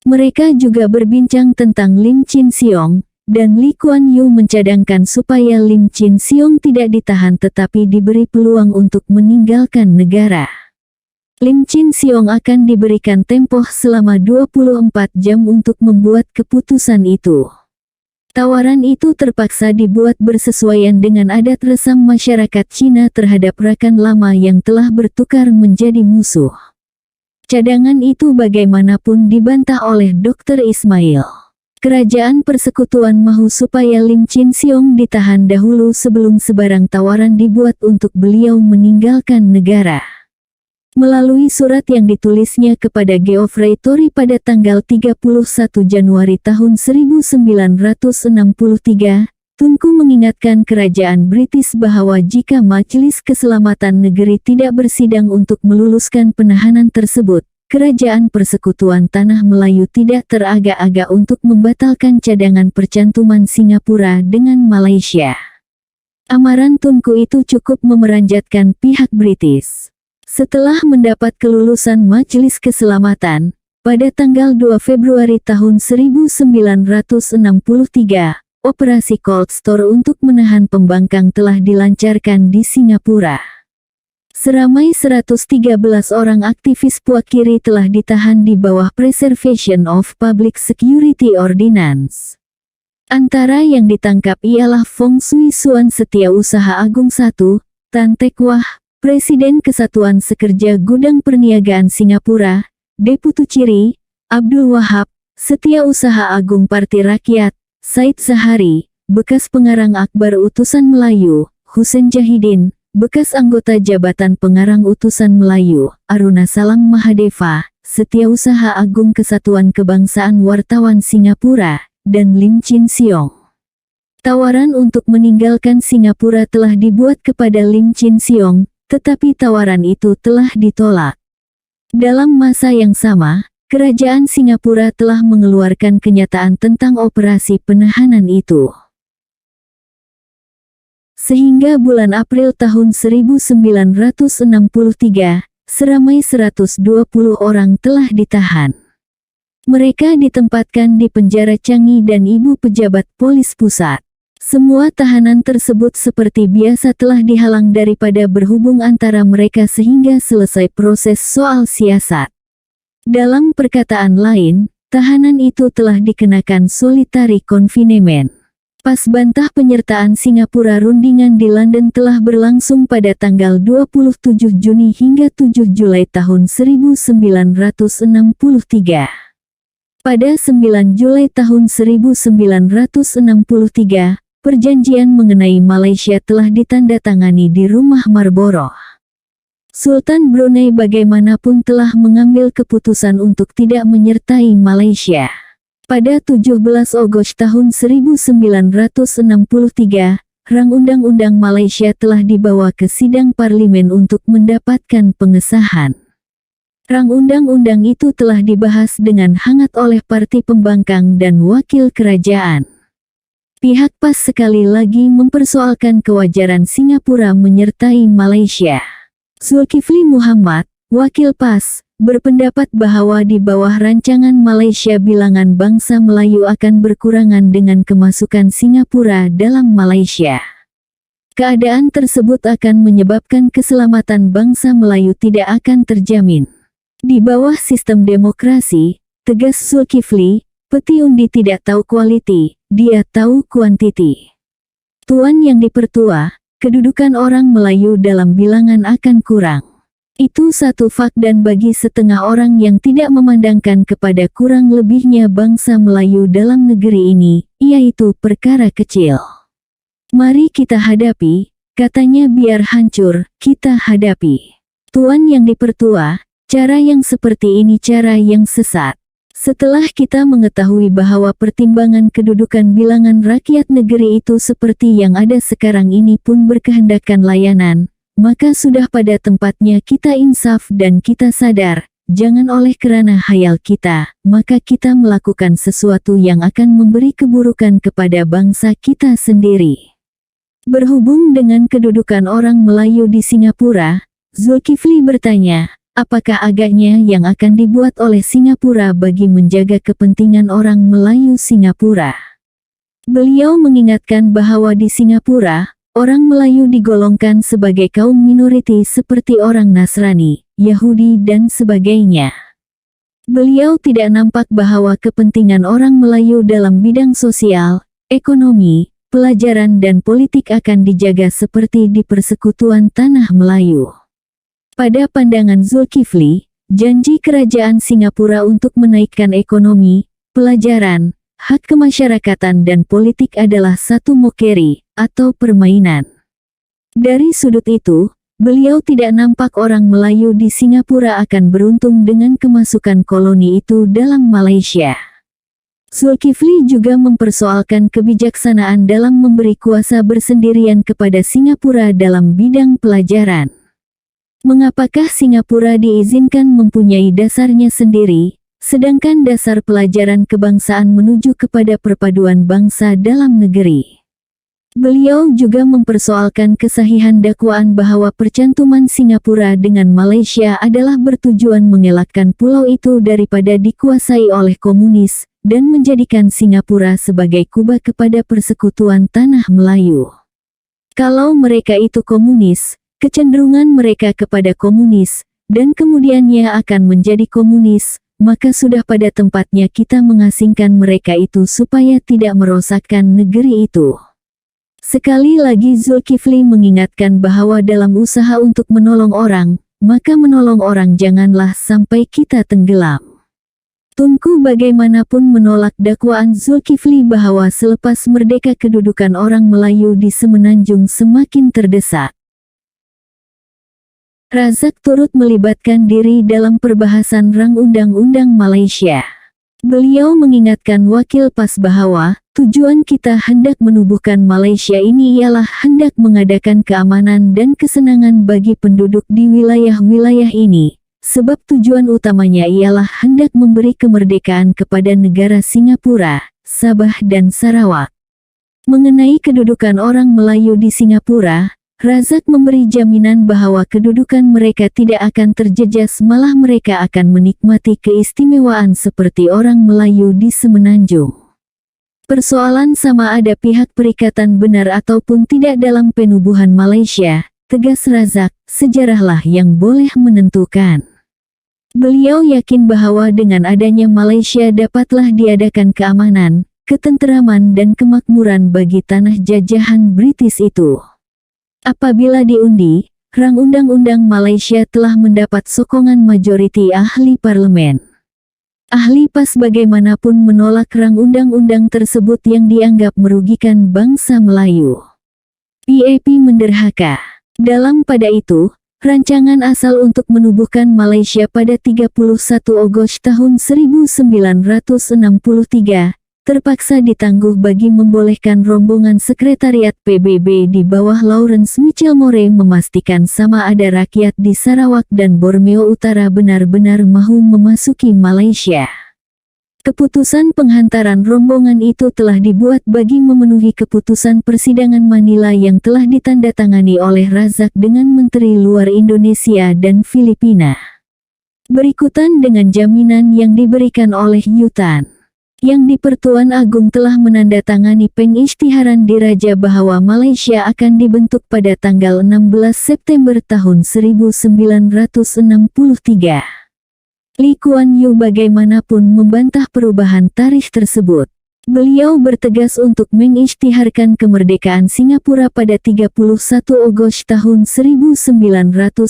Mereka juga berbincang tentang Lim Chin Siong, dan Lee Kuan Yew mencadangkan supaya Lim Chin Siong tidak ditahan tetapi diberi peluang untuk meninggalkan negara. Lim Chin Siong akan diberikan tempoh selama 24 jam untuk membuat keputusan itu. Tawaran itu terpaksa dibuat bersesuaian dengan adat resam masyarakat Cina terhadap rakan lama yang telah bertukar menjadi musuh. Cadangan itu bagaimanapun dibantah oleh Dr. Ismail. Kerajaan Persekutuan mahu supaya Lim Chin Siong ditahan dahulu sebelum sebarang tawaran dibuat untuk beliau meninggalkan negara. Melalui surat yang ditulisnya kepada Geoffrey Tory pada tanggal 31 Januari tahun 1963, Tunku mengingatkan kerajaan British bahwa jika Majelis Keselamatan Negeri tidak bersidang untuk meluluskan penahanan tersebut, Kerajaan Persekutuan Tanah Melayu tidak teragak-agak untuk membatalkan cadangan percantuman Singapura dengan Malaysia. Amaran Tunku itu cukup memeranjatkan pihak British. Setelah mendapat kelulusan Majelis Keselamatan, pada tanggal 2 Februari tahun 1963, operasi Cold Store untuk menahan pembangkang telah dilancarkan di Singapura. Seramai 113 orang aktivis puak kiri telah ditahan di bawah Preservation of Public Security Ordinance. Antara yang ditangkap ialah Fong Swee Suan Setiausaha Agung I, Tan Teck Wah, Presiden Kesatuan Sekerja Gudang Perniagaan Singapura, Deputu Ciri, Abdul Wahab, Setiausaha Agung Parti Rakyat, Said Zahari, bekas pengarang Akbar Utusan Melayu, Husein Jahidin, bekas anggota Jabatan Pengarang Utusan Melayu, Aruna Salam Mahadeva, Setiausaha Agung Kesatuan Kebangsaan Wartawan Singapura, dan Lim Chin Siong. Tawaran untuk meninggalkan Singapura telah dibuat kepada Lim Chin Siong, tetapi tawaran itu telah ditolak. Dalam masa yang sama, Kerajaan Singapura telah mengeluarkan kenyataan tentang operasi penahanan itu. Sehingga bulan April tahun 1963, seramai 120 orang telah ditahan. Mereka ditempatkan di penjara Changi dan Ibu Pejabat Polis Pusat. Semua tahanan tersebut seperti biasa telah dihalang daripada berhubung antara mereka sehingga selesai proses soal siasat. Dalam perkataan lain, tahanan itu telah dikenakan solitary confinement. Pas bantah penyertaan Singapura rundingan di London telah berlangsung pada tanggal 27 Juni hingga 7 Julai tahun 1963. Pada 9 Julai tahun 1963, perjanjian mengenai Malaysia telah ditandatangani di Rumah Marlborough. Sultan Brunei bagaimanapun telah mengambil keputusan untuk tidak menyertai Malaysia. Pada 17 Agustus tahun 1963, rang undang-undang Malaysia telah dibawa ke sidang parlimen untuk mendapatkan pengesahan. Rang undang-undang itu telah dibahas dengan hangat oleh parti pembangkang dan wakil kerajaan. Pihak PAS sekali lagi mempersoalkan kewajaran Singapura menyertai Malaysia. Zulkifli Muhammad, wakil PAS, berpendapat bahwa di bawah rancangan Malaysia bilangan bangsa Melayu akan berkurangan dengan kemasukan Singapura dalam Malaysia. Keadaan tersebut akan menyebabkan keselamatan bangsa Melayu tidak akan terjamin. Di bawah sistem demokrasi, tegas Zulkifli, peti undi tidak tahu quality, dia tahu quantity. Tuan yang dipertua, kedudukan orang Melayu dalam bilangan akan kurang. Itu satu fakt dan bagi setengah orang yang tidak memandangkan kepada kurang lebihnya bangsa Melayu dalam negeri ini, yaitu perkara kecil. Mari kita hadapi, katanya biar hancur, kita hadapi. Tuan yang dipertua, cara yang seperti ini cara yang sesat. Setelah kita mengetahui bahwa pertimbangan kedudukan bilangan rakyat negeri itu seperti yang ada sekarang ini pun berkehendakkan layanan, maka sudah pada tempatnya kita insaf dan kita sadar, jangan oleh kerana hayal kita, maka kita melakukan sesuatu yang akan memberi keburukan kepada bangsa kita sendiri. Berhubung dengan kedudukan orang Melayu di Singapura, Zulkifli bertanya, apakah agaknya yang akan dibuat oleh Singapura bagi menjaga kepentingan orang Melayu Singapura? Beliau mengingatkan bahwa di Singapura, orang Melayu digolongkan sebagai kaum minoriti seperti orang Nasrani, Yahudi dan sebagainya. Beliau tidak nampak bahwa kepentingan orang Melayu dalam bidang sosial, ekonomi, pelajaran dan politik akan dijaga seperti di Persekutuan Tanah Melayu. Pada pandangan Zulkifli, janji kerajaan Singapura untuk menaikkan ekonomi, pelajaran, hak kemasyarakatan dan politik adalah satu mokeri, atau permainan. Dari sudut itu, beliau tidak nampak orang Melayu di Singapura akan beruntung dengan kemasukan koloni itu dalam Malaysia. Zulkifli juga mempersoalkan kebijaksanaan dalam memberi kuasa bersendirian kepada Singapura dalam bidang pelajaran. Mengapakah Singapura diizinkan mempunyai dasarnya sendiri, sedangkan dasar pelajaran kebangsaan menuju kepada perpaduan bangsa dalam negeri? Beliau juga mempersoalkan kesahihan dakwaan bahwa percantuman Singapura dengan Malaysia adalah bertujuan mengelakkan pulau itu daripada dikuasai oleh komunis, dan menjadikan Singapura sebagai Kuba kepada Persekutuan Tanah Melayu. Kalau mereka itu komunis, kecenderungan mereka kepada komunis, dan kemudiannya akan menjadi komunis, maka sudah pada tempatnya kita mengasingkan mereka itu supaya tidak merosakkan negeri itu. Sekali lagi Zulkifli mengingatkan bahwa dalam usaha untuk menolong orang, maka menolong orang janganlah sampai kita tenggelam. Tunku bagaimanapun menolak dakwaan Zulkifli bahwa selepas merdeka kedudukan orang Melayu di Semenanjung semakin terdesak. Razak turut melibatkan diri dalam perbahasan rang undang-undang Malaysia. Beliau mengingatkan wakil PAS bahwa, tujuan kita hendak menubuhkan Malaysia ini ialah hendak mengadakan keamanan dan kesenangan bagi penduduk di wilayah-wilayah ini, sebab tujuan utamanya ialah hendak memberi kemerdekaan kepada negara Singapura, Sabah dan Sarawak. Mengenai kedudukan orang Melayu di Singapura, Razak memberi jaminan bahwa kedudukan mereka tidak akan terjejas, malah mereka akan menikmati keistimewaan seperti orang Melayu di Semenanjung. Persoalan sama ada pihak perikatan benar ataupun tidak dalam penubuhan Malaysia, tegas Razak, sejarahlah yang boleh menentukan. Beliau yakin bahwa dengan adanya Malaysia dapatlah diadakan keamanan, ketenteraman dan kemakmuran bagi tanah jajahan British itu. Apabila diundi, rang undang-undang Malaysia telah mendapat sokongan majoriti ahli parlemen. Ahli PAS bagaimanapun menolak rang undang-undang tersebut yang dianggap merugikan bangsa Melayu. PAP menderhaka. Dalam pada itu, rancangan asal untuk menubuhkan Malaysia pada 31 Ogos tahun 1963, terpaksa ditangguh bagi membolehkan rombongan sekretariat PBB di bawah Lawrence Mitchell More memastikan sama ada rakyat di Sarawak dan Borneo Utara benar-benar mahu memasuki Malaysia. Keputusan penghantaran rombongan itu telah dibuat bagi memenuhi keputusan persidangan Manila yang telah ditandatangani oleh Razak dengan Menteri Luar Indonesia dan Filipina. Berikutan dengan jaminan yang diberikan oleh Yutan, yang di Pertuan Agung telah menandatangani pengisytiharan diraja bahwa Malaysia akan dibentuk pada tanggal 16 September tahun 1963. Lee Kuan Yew bagaimanapun membantah perubahan tarikh tersebut. Beliau bertegas untuk mengisytiharkan kemerdekaan Singapura pada 31 Ogos tahun 1963,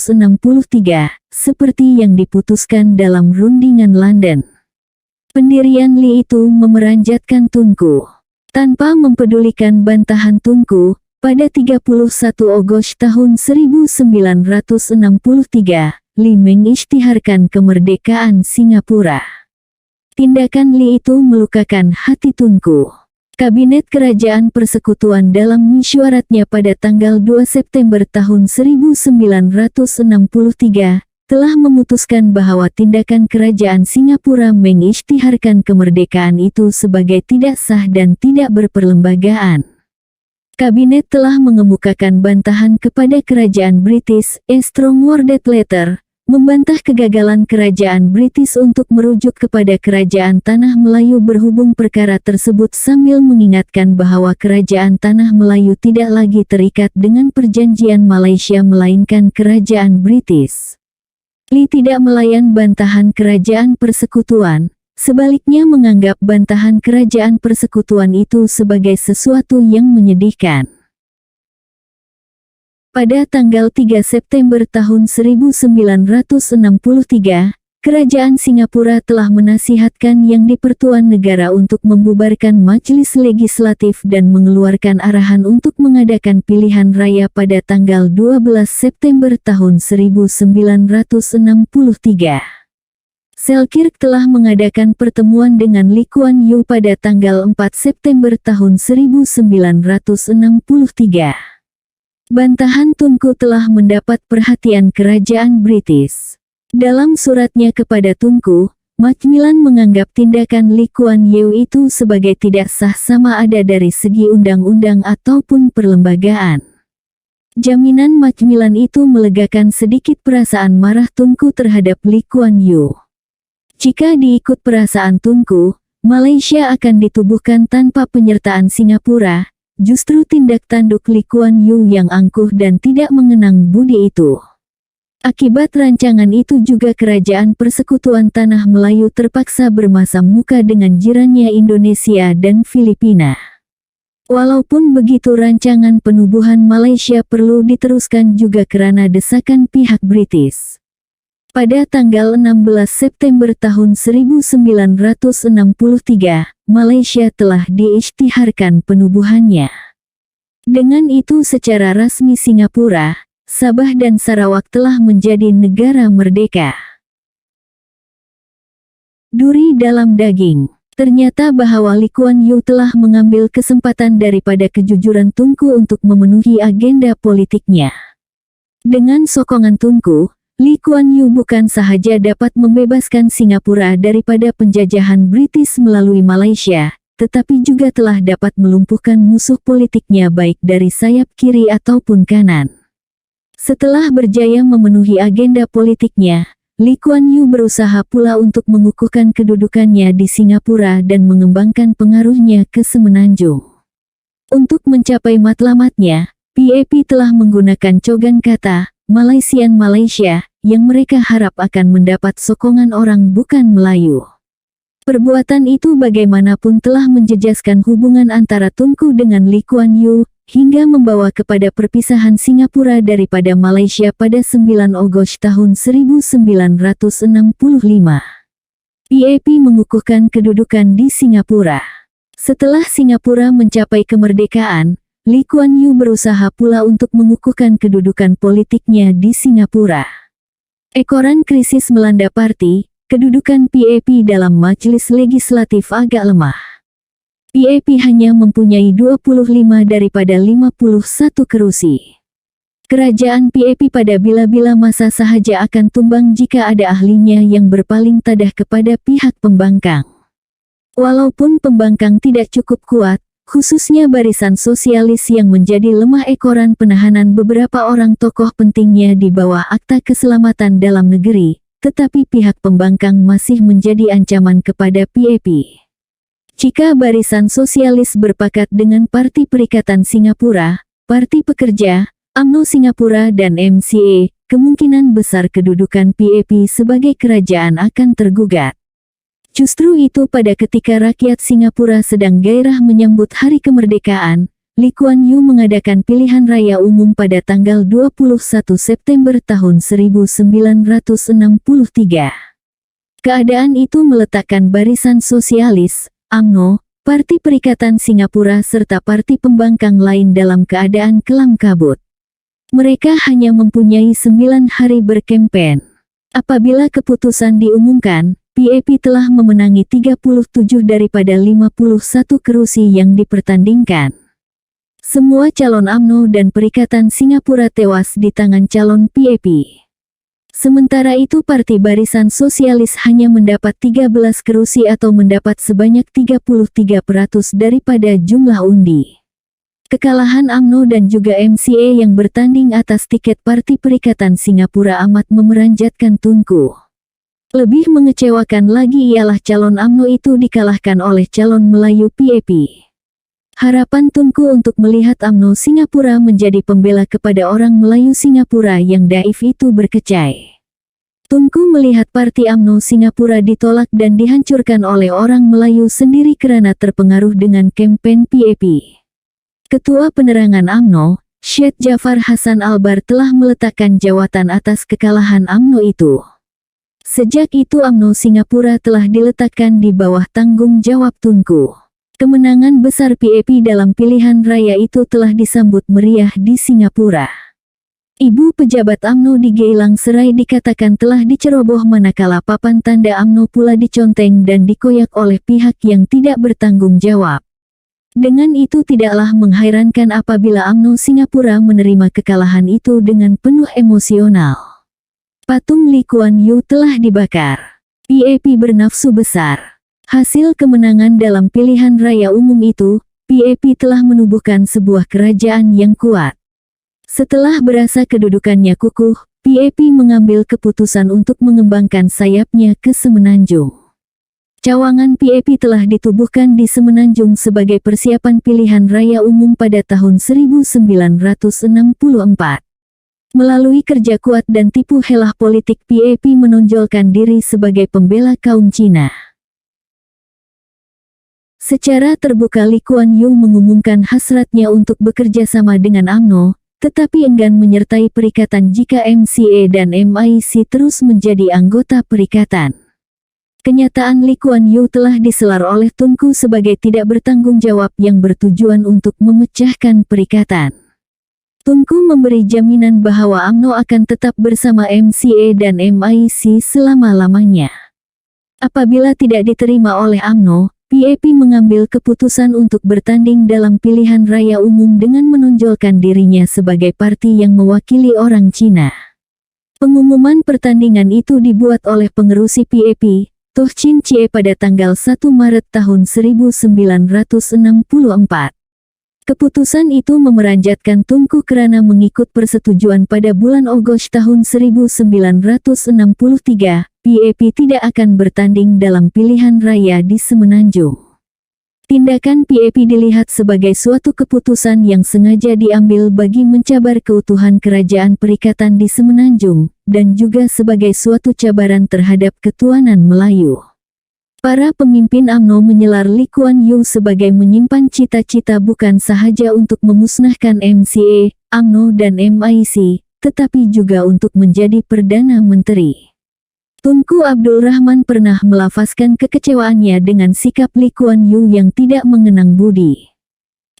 seperti yang diputuskan dalam rundingan London. Pendirian Lee itu memeranjatkan Tunku. Tanpa mempedulikan bantahan Tunku, pada 31 Ogos tahun 1963, Lee mengisytiharkan kemerdekaan Singapura. Tindakan Lee itu melukakan hati Tunku. Kabinet Kerajaan Persekutuan dalam mesyuaratnya pada tanggal 2 September tahun 1963, telah memutuskan bahwa tindakan kerajaan Singapura mengisytiharkan kemerdekaan itu sebagai tidak sah dan tidak berperlembagaan. Kabinet telah mengemukakan bantahan kepada kerajaan British, a strong worded letter, membantah kegagalan kerajaan British untuk merujuk kepada kerajaan Tanah Melayu berhubung perkara tersebut sambil mengingatkan bahwa kerajaan Tanah Melayu tidak lagi terikat dengan perjanjian Malaysia melainkan kerajaan British. Lee tidak melayan bantahan kerajaan persekutuan, sebaliknya menganggap bantahan kerajaan persekutuan itu sebagai sesuatu yang menyedihkan. Pada tanggal 3 September tahun 1963, Kerajaan Singapura telah menasihatkan Yang di-Pertuan Negara untuk membubarkan Majelis Legislatif dan mengeluarkan arahan untuk mengadakan pilihan raya pada tanggal 12 September tahun 1963. Selkirk telah mengadakan pertemuan dengan Lee Kuan Yew pada tanggal 4 September tahun 1963. Bantahan Tunku telah mendapat perhatian kerajaan British. Dalam suratnya kepada Tunku, Macmillan menganggap tindakan Lee Kuan Yew itu sebagai tidak sah sama ada dari segi undang-undang ataupun perlembagaan. Jaminan Macmillan itu melegakan sedikit perasaan marah Tunku terhadap Lee Kuan Yew. Jika diikut perasaan Tunku, Malaysia akan ditubuhkan tanpa penyertaan Singapura, justru tindak tanduk Lee Kuan Yew yang angkuh dan tidak mengenang budi itu. Akibat rancangan itu juga Kerajaan Persekutuan Tanah Melayu terpaksa bermasam muka dengan jirannya Indonesia dan Filipina. Walaupun begitu rancangan penubuhan Malaysia perlu diteruskan juga karena desakan pihak British. Pada tanggal 16 September tahun 1963, Malaysia telah diisytiharkan penubuhannya. Dengan itu secara rasmi Singapura, Sabah dan Sarawak telah menjadi negara merdeka. Duri dalam daging. Ternyata bahwa Lee Kuan Yew telah mengambil kesempatan daripada kejujuran Tunku untuk memenuhi agenda politiknya. Dengan sokongan Tunku, Lee Kuan Yew bukan sahaja dapat membebaskan Singapura daripada penjajahan British melalui Malaysia, tetapi juga telah dapat melumpuhkan musuh politiknya baik dari sayap kiri ataupun kanan. Setelah berjaya memenuhi agenda politiknya, Lee Kuan Yew berusaha pula untuk mengukuhkan kedudukannya di Singapura dan mengembangkan pengaruhnya ke semenanjung. Untuk mencapai matlamatnya, PAP telah menggunakan cogan kata, Malaysian Malaysia, yang mereka harap akan mendapat sokongan orang bukan Melayu. Perbuatan itu bagaimanapun telah menjejaskan hubungan antara Tunku dengan Lee Kuan Yew, hingga membawa kepada perpisahan Singapura daripada Malaysia pada 9 Ogos tahun 1965. PAP mengukuhkan kedudukan di Singapura. Setelah Singapura mencapai kemerdekaan, Lee Kuan Yew berusaha pula untuk mengukuhkan kedudukan politiknya di Singapura. Ekoran krisis melanda parti, kedudukan PAP dalam majelis legislatif agak lemah. PAP hanya mempunyai 25 daripada 51 kerusi. Kerajaan PAP pada bila-bila masa sahaja akan tumbang jika ada ahlinya yang berpaling tadah kepada pihak pembangkang. Walaupun pembangkang tidak cukup kuat, khususnya barisan sosialis yang menjadi lemah ekoran penahanan beberapa orang tokoh pentingnya di bawah Akta Keselamatan Dalam Negeri, tetapi pihak pembangkang masih menjadi ancaman kepada PAP. Jika barisan sosialis berpakat dengan Parti Perikatan Singapura, Parti Pekerja, UMNO Singapura dan MCA, kemungkinan besar kedudukan PAP sebagai kerajaan akan tergugat. Justru itu pada ketika rakyat Singapura sedang gairah menyambut hari kemerdekaan, Lee Kuan Yew mengadakan pilihan raya umum pada tanggal 21 September tahun 1963. Keadaan itu meletakkan Barisan Sosialis, UMNO, Parti Perikatan Singapura serta parti pembangkang lain dalam keadaan kelam kabut. Mereka hanya mempunyai 9 hari berkempen. Apabila keputusan diumumkan, PAP telah memenangi 37 daripada 51 kerusi yang dipertandingkan. Semua calon UMNO dan Perikatan Singapura tewas di tangan calon PAP. Sementara itu Parti Barisan Sosialis hanya mendapat 13 kerusi atau mendapat sebanyak 33% daripada jumlah undi. Kekalahan UMNO dan juga MCA yang bertanding atas tiket Parti Perikatan Singapura amat memeranjatkan Tunku. Lebih mengecewakan lagi ialah calon UMNO itu dikalahkan oleh calon Melayu PAP. Harapan Tunku untuk melihat UMNO Singapura menjadi pembela kepada orang Melayu Singapura yang daif itu berkecai. Tunku melihat parti UMNO Singapura ditolak dan dihancurkan oleh orang Melayu sendiri kerana terpengaruh dengan kempen PAP. Ketua Penerangan UMNO, Syed Jafar Hasan Albar telah meletakkan jawatan atas kekalahan UMNO itu. Sejak itu UMNO Singapura telah diletakkan di bawah tanggung jawab Tunku. Kemenangan besar PAP dalam pilihan raya itu telah disambut meriah di Singapura. Ibu pejabat UMNO di Geylang Serai dikatakan telah diceroboh manakala papan tanda UMNO pula diconteng dan dikoyak oleh pihak yang tidak bertanggung jawab. Dengan itu tidaklah menghairankan apabila UMNO Singapura menerima kekalahan itu dengan penuh emosional. Patung Lee Kuan Yew telah dibakar. PAP bernafsu besar. Hasil kemenangan dalam pilihan raya umum itu, PAP telah menubuhkan sebuah kerajaan yang kuat. Setelah berasa kedudukannya kukuh, PAP mengambil keputusan untuk mengembangkan sayapnya ke semenanjung. Cawangan PAP telah ditubuhkan di semenanjung sebagai persiapan pilihan raya umum pada tahun 1964. Melalui kerja kuat dan tipu helah politik PAP menonjolkan diri sebagai pembela kaum Cina. Secara terbuka Lee Kuan Yew mengumumkan hasratnya untuk bekerja sama dengan UMNO, tetapi enggan menyertai perikatan jika MCA dan MIC terus menjadi anggota perikatan. Kenyataan Lee Kuan Yew telah diselar oleh Tunku sebagai tidak bertanggung jawab yang bertujuan untuk memecahkan perikatan. Tunku memberi jaminan bahwa UMNO akan tetap bersama MCA dan MIC selama-lamanya. Apabila tidak diterima oleh UMNO, PAP mengambil keputusan untuk bertanding dalam pilihan raya umum dengan menonjolkan dirinya sebagai parti yang mewakili orang Cina. Pengumuman pertandingan itu dibuat oleh pengerusi PAP, Toh Chin Chie pada tanggal 1 Maret tahun 1964. Keputusan itu memeranjatkan Tunku kerana mengikut persetujuan pada bulan Ogos tahun 1963, PAP tidak akan bertanding dalam pilihan raya di Semenanjung. Tindakan PAP dilihat sebagai suatu keputusan yang sengaja diambil bagi mencabar keutuhan kerajaan perikatan di Semenanjung, dan juga sebagai suatu cabaran terhadap ketuanan Melayu. Para pemimpin UMNO menyelar Lee Kuan Yew sebagai menyimpan cita-cita bukan sahaja untuk memusnahkan MCA, UMNO dan MIC, tetapi juga untuk menjadi Perdana Menteri. Tunku Abdul Rahman pernah melafazkan kekecewaannya dengan sikap Lee Kuan Yew yang tidak mengenang budi.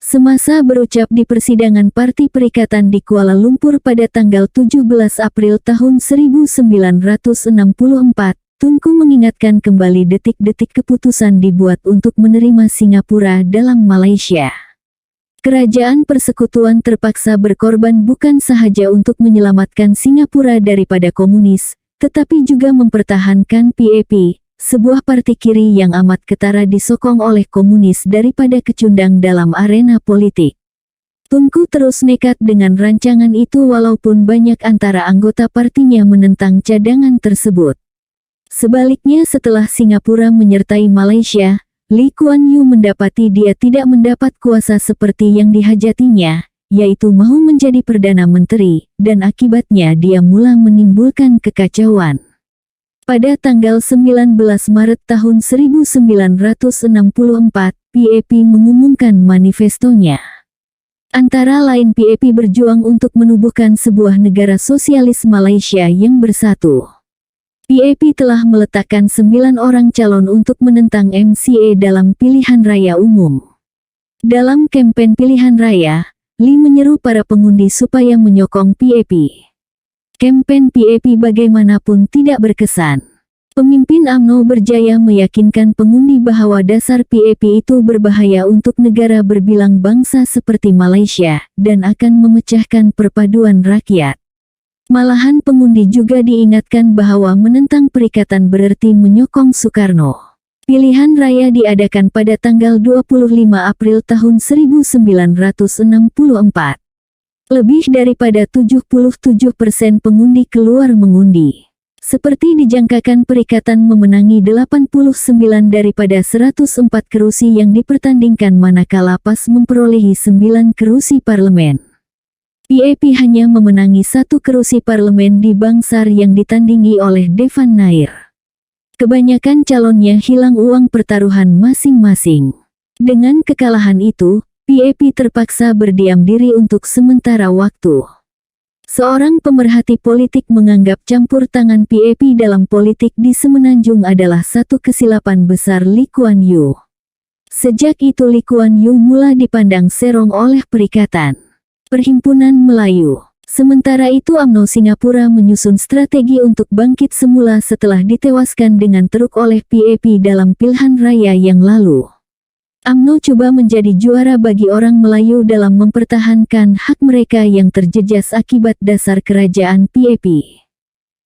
Semasa berucap di persidangan Parti Perikatan di Kuala Lumpur pada tanggal 17 April tahun 1964, Tunku mengingatkan kembali detik-detik keputusan dibuat untuk menerima Singapura dalam Malaysia. Kerajaan persekutuan terpaksa berkorban bukan sahaja untuk menyelamatkan Singapura daripada komunis, tetapi juga mempertahankan PAP, sebuah parti kiri yang amat ketara disokong oleh komunis daripada kecundang dalam arena politik. Tunku terus nekat dengan rancangan itu walaupun banyak antara anggota partinya menentang cadangan tersebut. Sebaliknya setelah Singapura menyertai Malaysia, Lee Kuan Yew mendapati dia tidak mendapat kuasa seperti yang dihajatinya, yaitu mahu menjadi Perdana Menteri, dan akibatnya dia mula menimbulkan kekacauan. Pada tanggal 19 Maret tahun 1964, PAP mengumumkan manifestonya. Antara lain PAP berjuang untuk menubuhkan sebuah negara sosialis Malaysia yang bersatu. PAP telah meletakkan 9 orang calon untuk menentang MCA dalam pilihan raya umum. Dalam kempen pilihan raya, Lee menyeru para pengundi supaya menyokong PAP. Kempen PAP bagaimanapun tidak berkesan. Pemimpin UMNO berjaya meyakinkan pengundi bahwa dasar PAP itu berbahaya untuk negara berbilang bangsa seperti Malaysia, dan akan memecahkan perpaduan rakyat. Malahan pengundi juga diingatkan bahwa menentang perikatan berarti menyokong Soekarno. Pilihan raya diadakan pada tanggal 25 April tahun 1964. Lebih daripada 77% pengundi keluar mengundi. Seperti dijangkakan perikatan memenangi 89 daripada 104 kerusi yang dipertandingkan manakala PAS memperolehi 9 kerusi parlemen. PAP hanya memenangi 1 kerusi parlemen di Bangsar yang ditandingi oleh Devan Nair. Kebanyakan calonnya hilang uang pertaruhan masing-masing. Dengan kekalahan itu, PAP terpaksa berdiam diri untuk sementara waktu. Seorang pemerhati politik menganggap campur tangan PAP dalam politik di Semenanjung adalah satu kesilapan besar Lee Kuan Yew. Sejak itu Lee Kuan Yew mula dipandang serong oleh Perikatan Perhimpunan Melayu. Sementara itu UMNO Singapura menyusun strategi untuk bangkit semula setelah ditewaskan dengan teruk oleh PAP dalam pilihan raya yang lalu. UMNO coba menjadi juara bagi orang Melayu dalam mempertahankan hak mereka yang terjejas akibat dasar kerajaan PAP.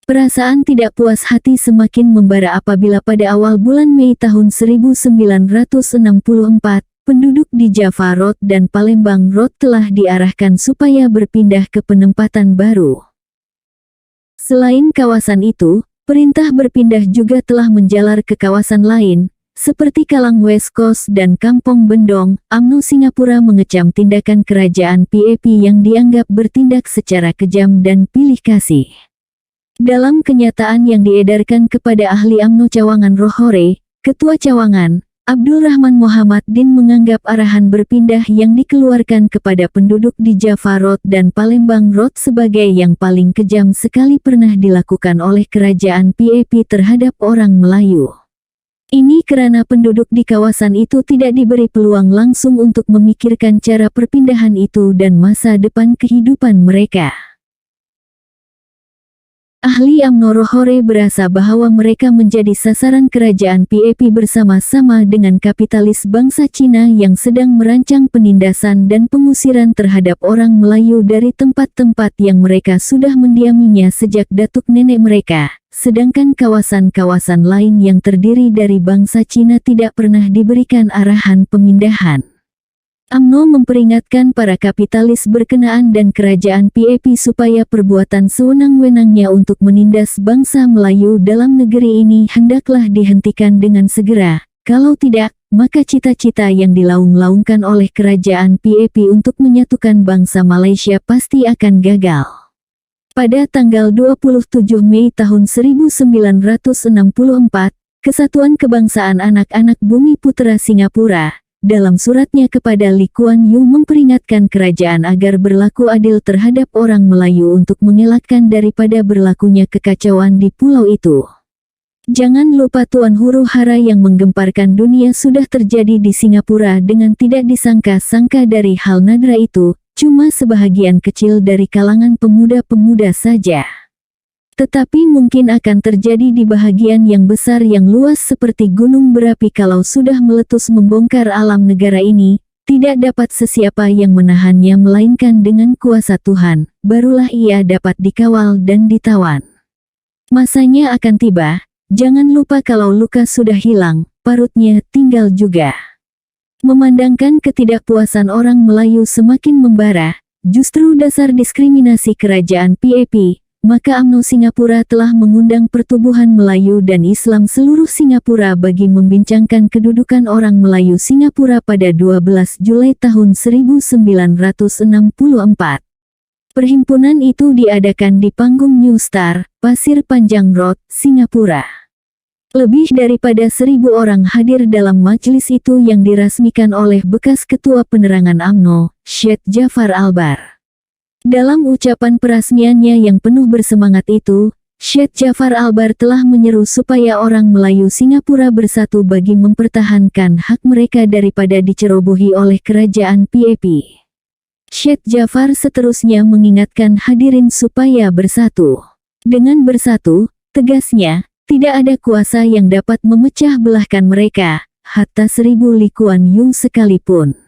Perasaan tidak puas hati semakin membara apabila pada awal bulan Mei tahun 1964, penduduk di Java Road dan Palembang Road telah diarahkan supaya berpindah ke penempatan baru. Selain kawasan itu, perintah berpindah juga telah menjalar ke kawasan lain, seperti Kalang West Coast dan Kampong Bendong. UMNO Singapura mengecam tindakan kerajaan PAP yang dianggap bertindak secara kejam dan pilih kasih. Dalam kenyataan yang diedarkan kepada ahli UMNO Cawangan Rohore, Ketua Cawangan, Abdul Rahman Muhammad Din menganggap arahan berpindah yang dikeluarkan kepada penduduk di Java Road dan Palembang Road sebagai yang paling kejam sekali pernah dilakukan oleh kerajaan PAP terhadap orang Melayu. Ini karena penduduk di kawasan itu tidak diberi peluang langsung untuk memikirkan cara perpindahan itu dan masa depan kehidupan mereka. Ahli UMNO Rohore berasa bahwa mereka menjadi sasaran kerajaan PAP bersama-sama dengan kapitalis bangsa Cina yang sedang merancang penindasan dan pengusiran terhadap orang Melayu dari tempat-tempat yang mereka sudah mendiaminya sejak datuk nenek mereka. Sedangkan kawasan-kawasan lain yang terdiri dari bangsa Cina tidak pernah diberikan arahan pemindahan. UMNO memperingatkan para kapitalis berkenaan dan kerajaan PAP supaya perbuatan sewenang-wenangnya untuk menindas bangsa Melayu dalam negeri ini hendaklah dihentikan dengan segera. Kalau tidak, maka cita-cita yang dilaung-laungkan oleh kerajaan PAP untuk menyatukan bangsa Malaysia pasti akan gagal. Pada tanggal 27 Mei tahun 1964, Kesatuan Kebangsaan Anak-anak Bumi Putera Singapura, dalam suratnya kepada Lee Kuan Yew memperingatkan kerajaan agar berlaku adil terhadap orang Melayu untuk mengelakkan daripada berlakunya kekacauan di pulau itu. Jangan lupa tuan huru hara yang menggemparkan dunia sudah terjadi di Singapura dengan tidak disangka-sangka dari hal nadra itu, cuma sebahagian kecil dari kalangan pemuda-pemuda saja. Tetapi mungkin akan terjadi di bahagian yang besar yang luas seperti gunung berapi kalau sudah meletus membongkar alam negara ini, tidak dapat sesiapa yang menahannya melainkan dengan kuasa Tuhan, barulah ia dapat dikawal dan ditawan. Masanya akan tiba, jangan lupa kalau luka sudah hilang, parutnya tinggal juga. Memandangkan ketidakpuasan orang Melayu semakin membara, justru dasar diskriminasi kerajaan PAP, maka UMNO Singapura telah mengundang Pertubuhan Melayu dan Islam seluruh Singapura bagi membincangkan kedudukan orang Melayu Singapura pada 12 Julai tahun 1964. Perhimpunan itu diadakan di panggung New Star, Pasir Panjang Road, Singapura. Lebih daripada 1.000 orang hadir dalam majelis itu yang dirasmikan oleh bekas Ketua Penerangan UMNO, Syed Jafar Albar. Dalam ucapan perasmiannya yang penuh bersemangat itu, Syed Jafar Albar telah menyeru supaya orang Melayu Singapura bersatu bagi mempertahankan hak mereka daripada dicerobohi oleh kerajaan PAP. Syed Jafar seterusnya mengingatkan hadirin supaya bersatu. Dengan bersatu, tegasnya, tidak ada kuasa yang dapat memecah belahkan mereka, hatta 1.000 Lee Kuan Yew sekalipun.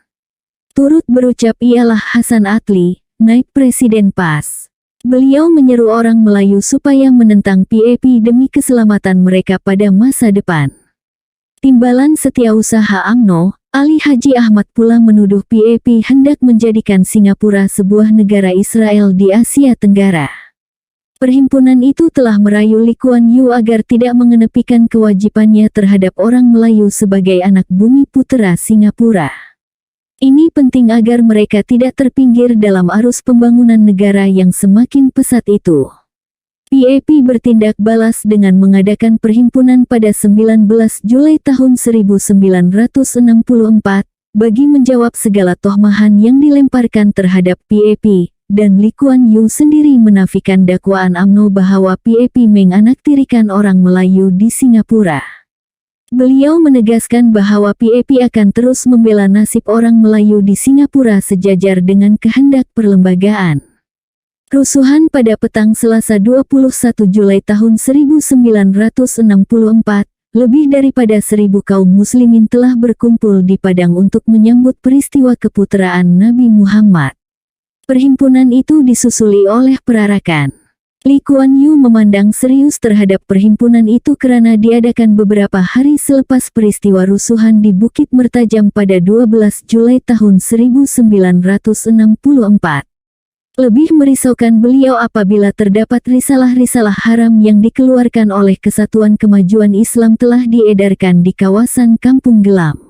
Turut berucap ialah Hasan Atli, Naib Presiden PAS. Beliau menyeru orang Melayu supaya menentang PAP demi keselamatan mereka pada masa depan. Timbalan Setiausaha UMNO, Ali Haji Ahmad pula menuduh PAP hendak menjadikan Singapura sebuah negara Israel di Asia Tenggara. Perhimpunan itu telah merayu Lee Kuan Yew agar tidak mengenepikan kewajibannya terhadap orang Melayu sebagai anak bumi putera Singapura. Ini penting agar mereka tidak terpinggir dalam arus pembangunan negara yang semakin pesat itu. PAP bertindak balas dengan mengadakan perhimpunan pada 19 Julai tahun 1964, bagi menjawab segala tohmahan yang dilemparkan terhadap PAP, dan Lee Kuan Yew sendiri menafikan dakwaan UMNO bahwa PAP menganaktirikan orang Melayu di Singapura. Beliau menegaskan bahwa PAP akan terus membela nasib orang Melayu di Singapura sejajar dengan kehendak perlembagaan. Rusuhan pada petang Selasa 21 Julai tahun 1964, lebih daripada 1.000 kaum muslimin telah berkumpul di Padang untuk menyambut peristiwa keputeraan Nabi Muhammad. Perhimpunan itu disusuli oleh perarakan. Lee Kuan Yew memandang serius terhadap perhimpunan itu karena diadakan beberapa hari selepas peristiwa rusuhan di Bukit Mertajam pada 12 Julai tahun 1964. Lebih merisaukan beliau apabila terdapat risalah-risalah haram yang dikeluarkan oleh Kesatuan Kemajuan Islam telah diedarkan di kawasan Kampung Gelam.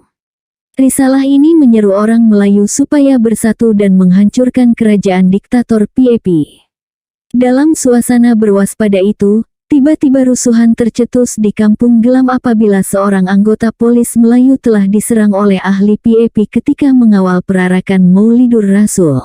Risalah ini menyeru orang Melayu supaya bersatu dan menghancurkan kerajaan diktator PAP. Dalam suasana berwaspada itu, tiba-tiba rusuhan tercetus di Kampung Gelam apabila seorang anggota polis Melayu telah diserang oleh ahli PAP ketika mengawal perarakan Maulidur Rasul.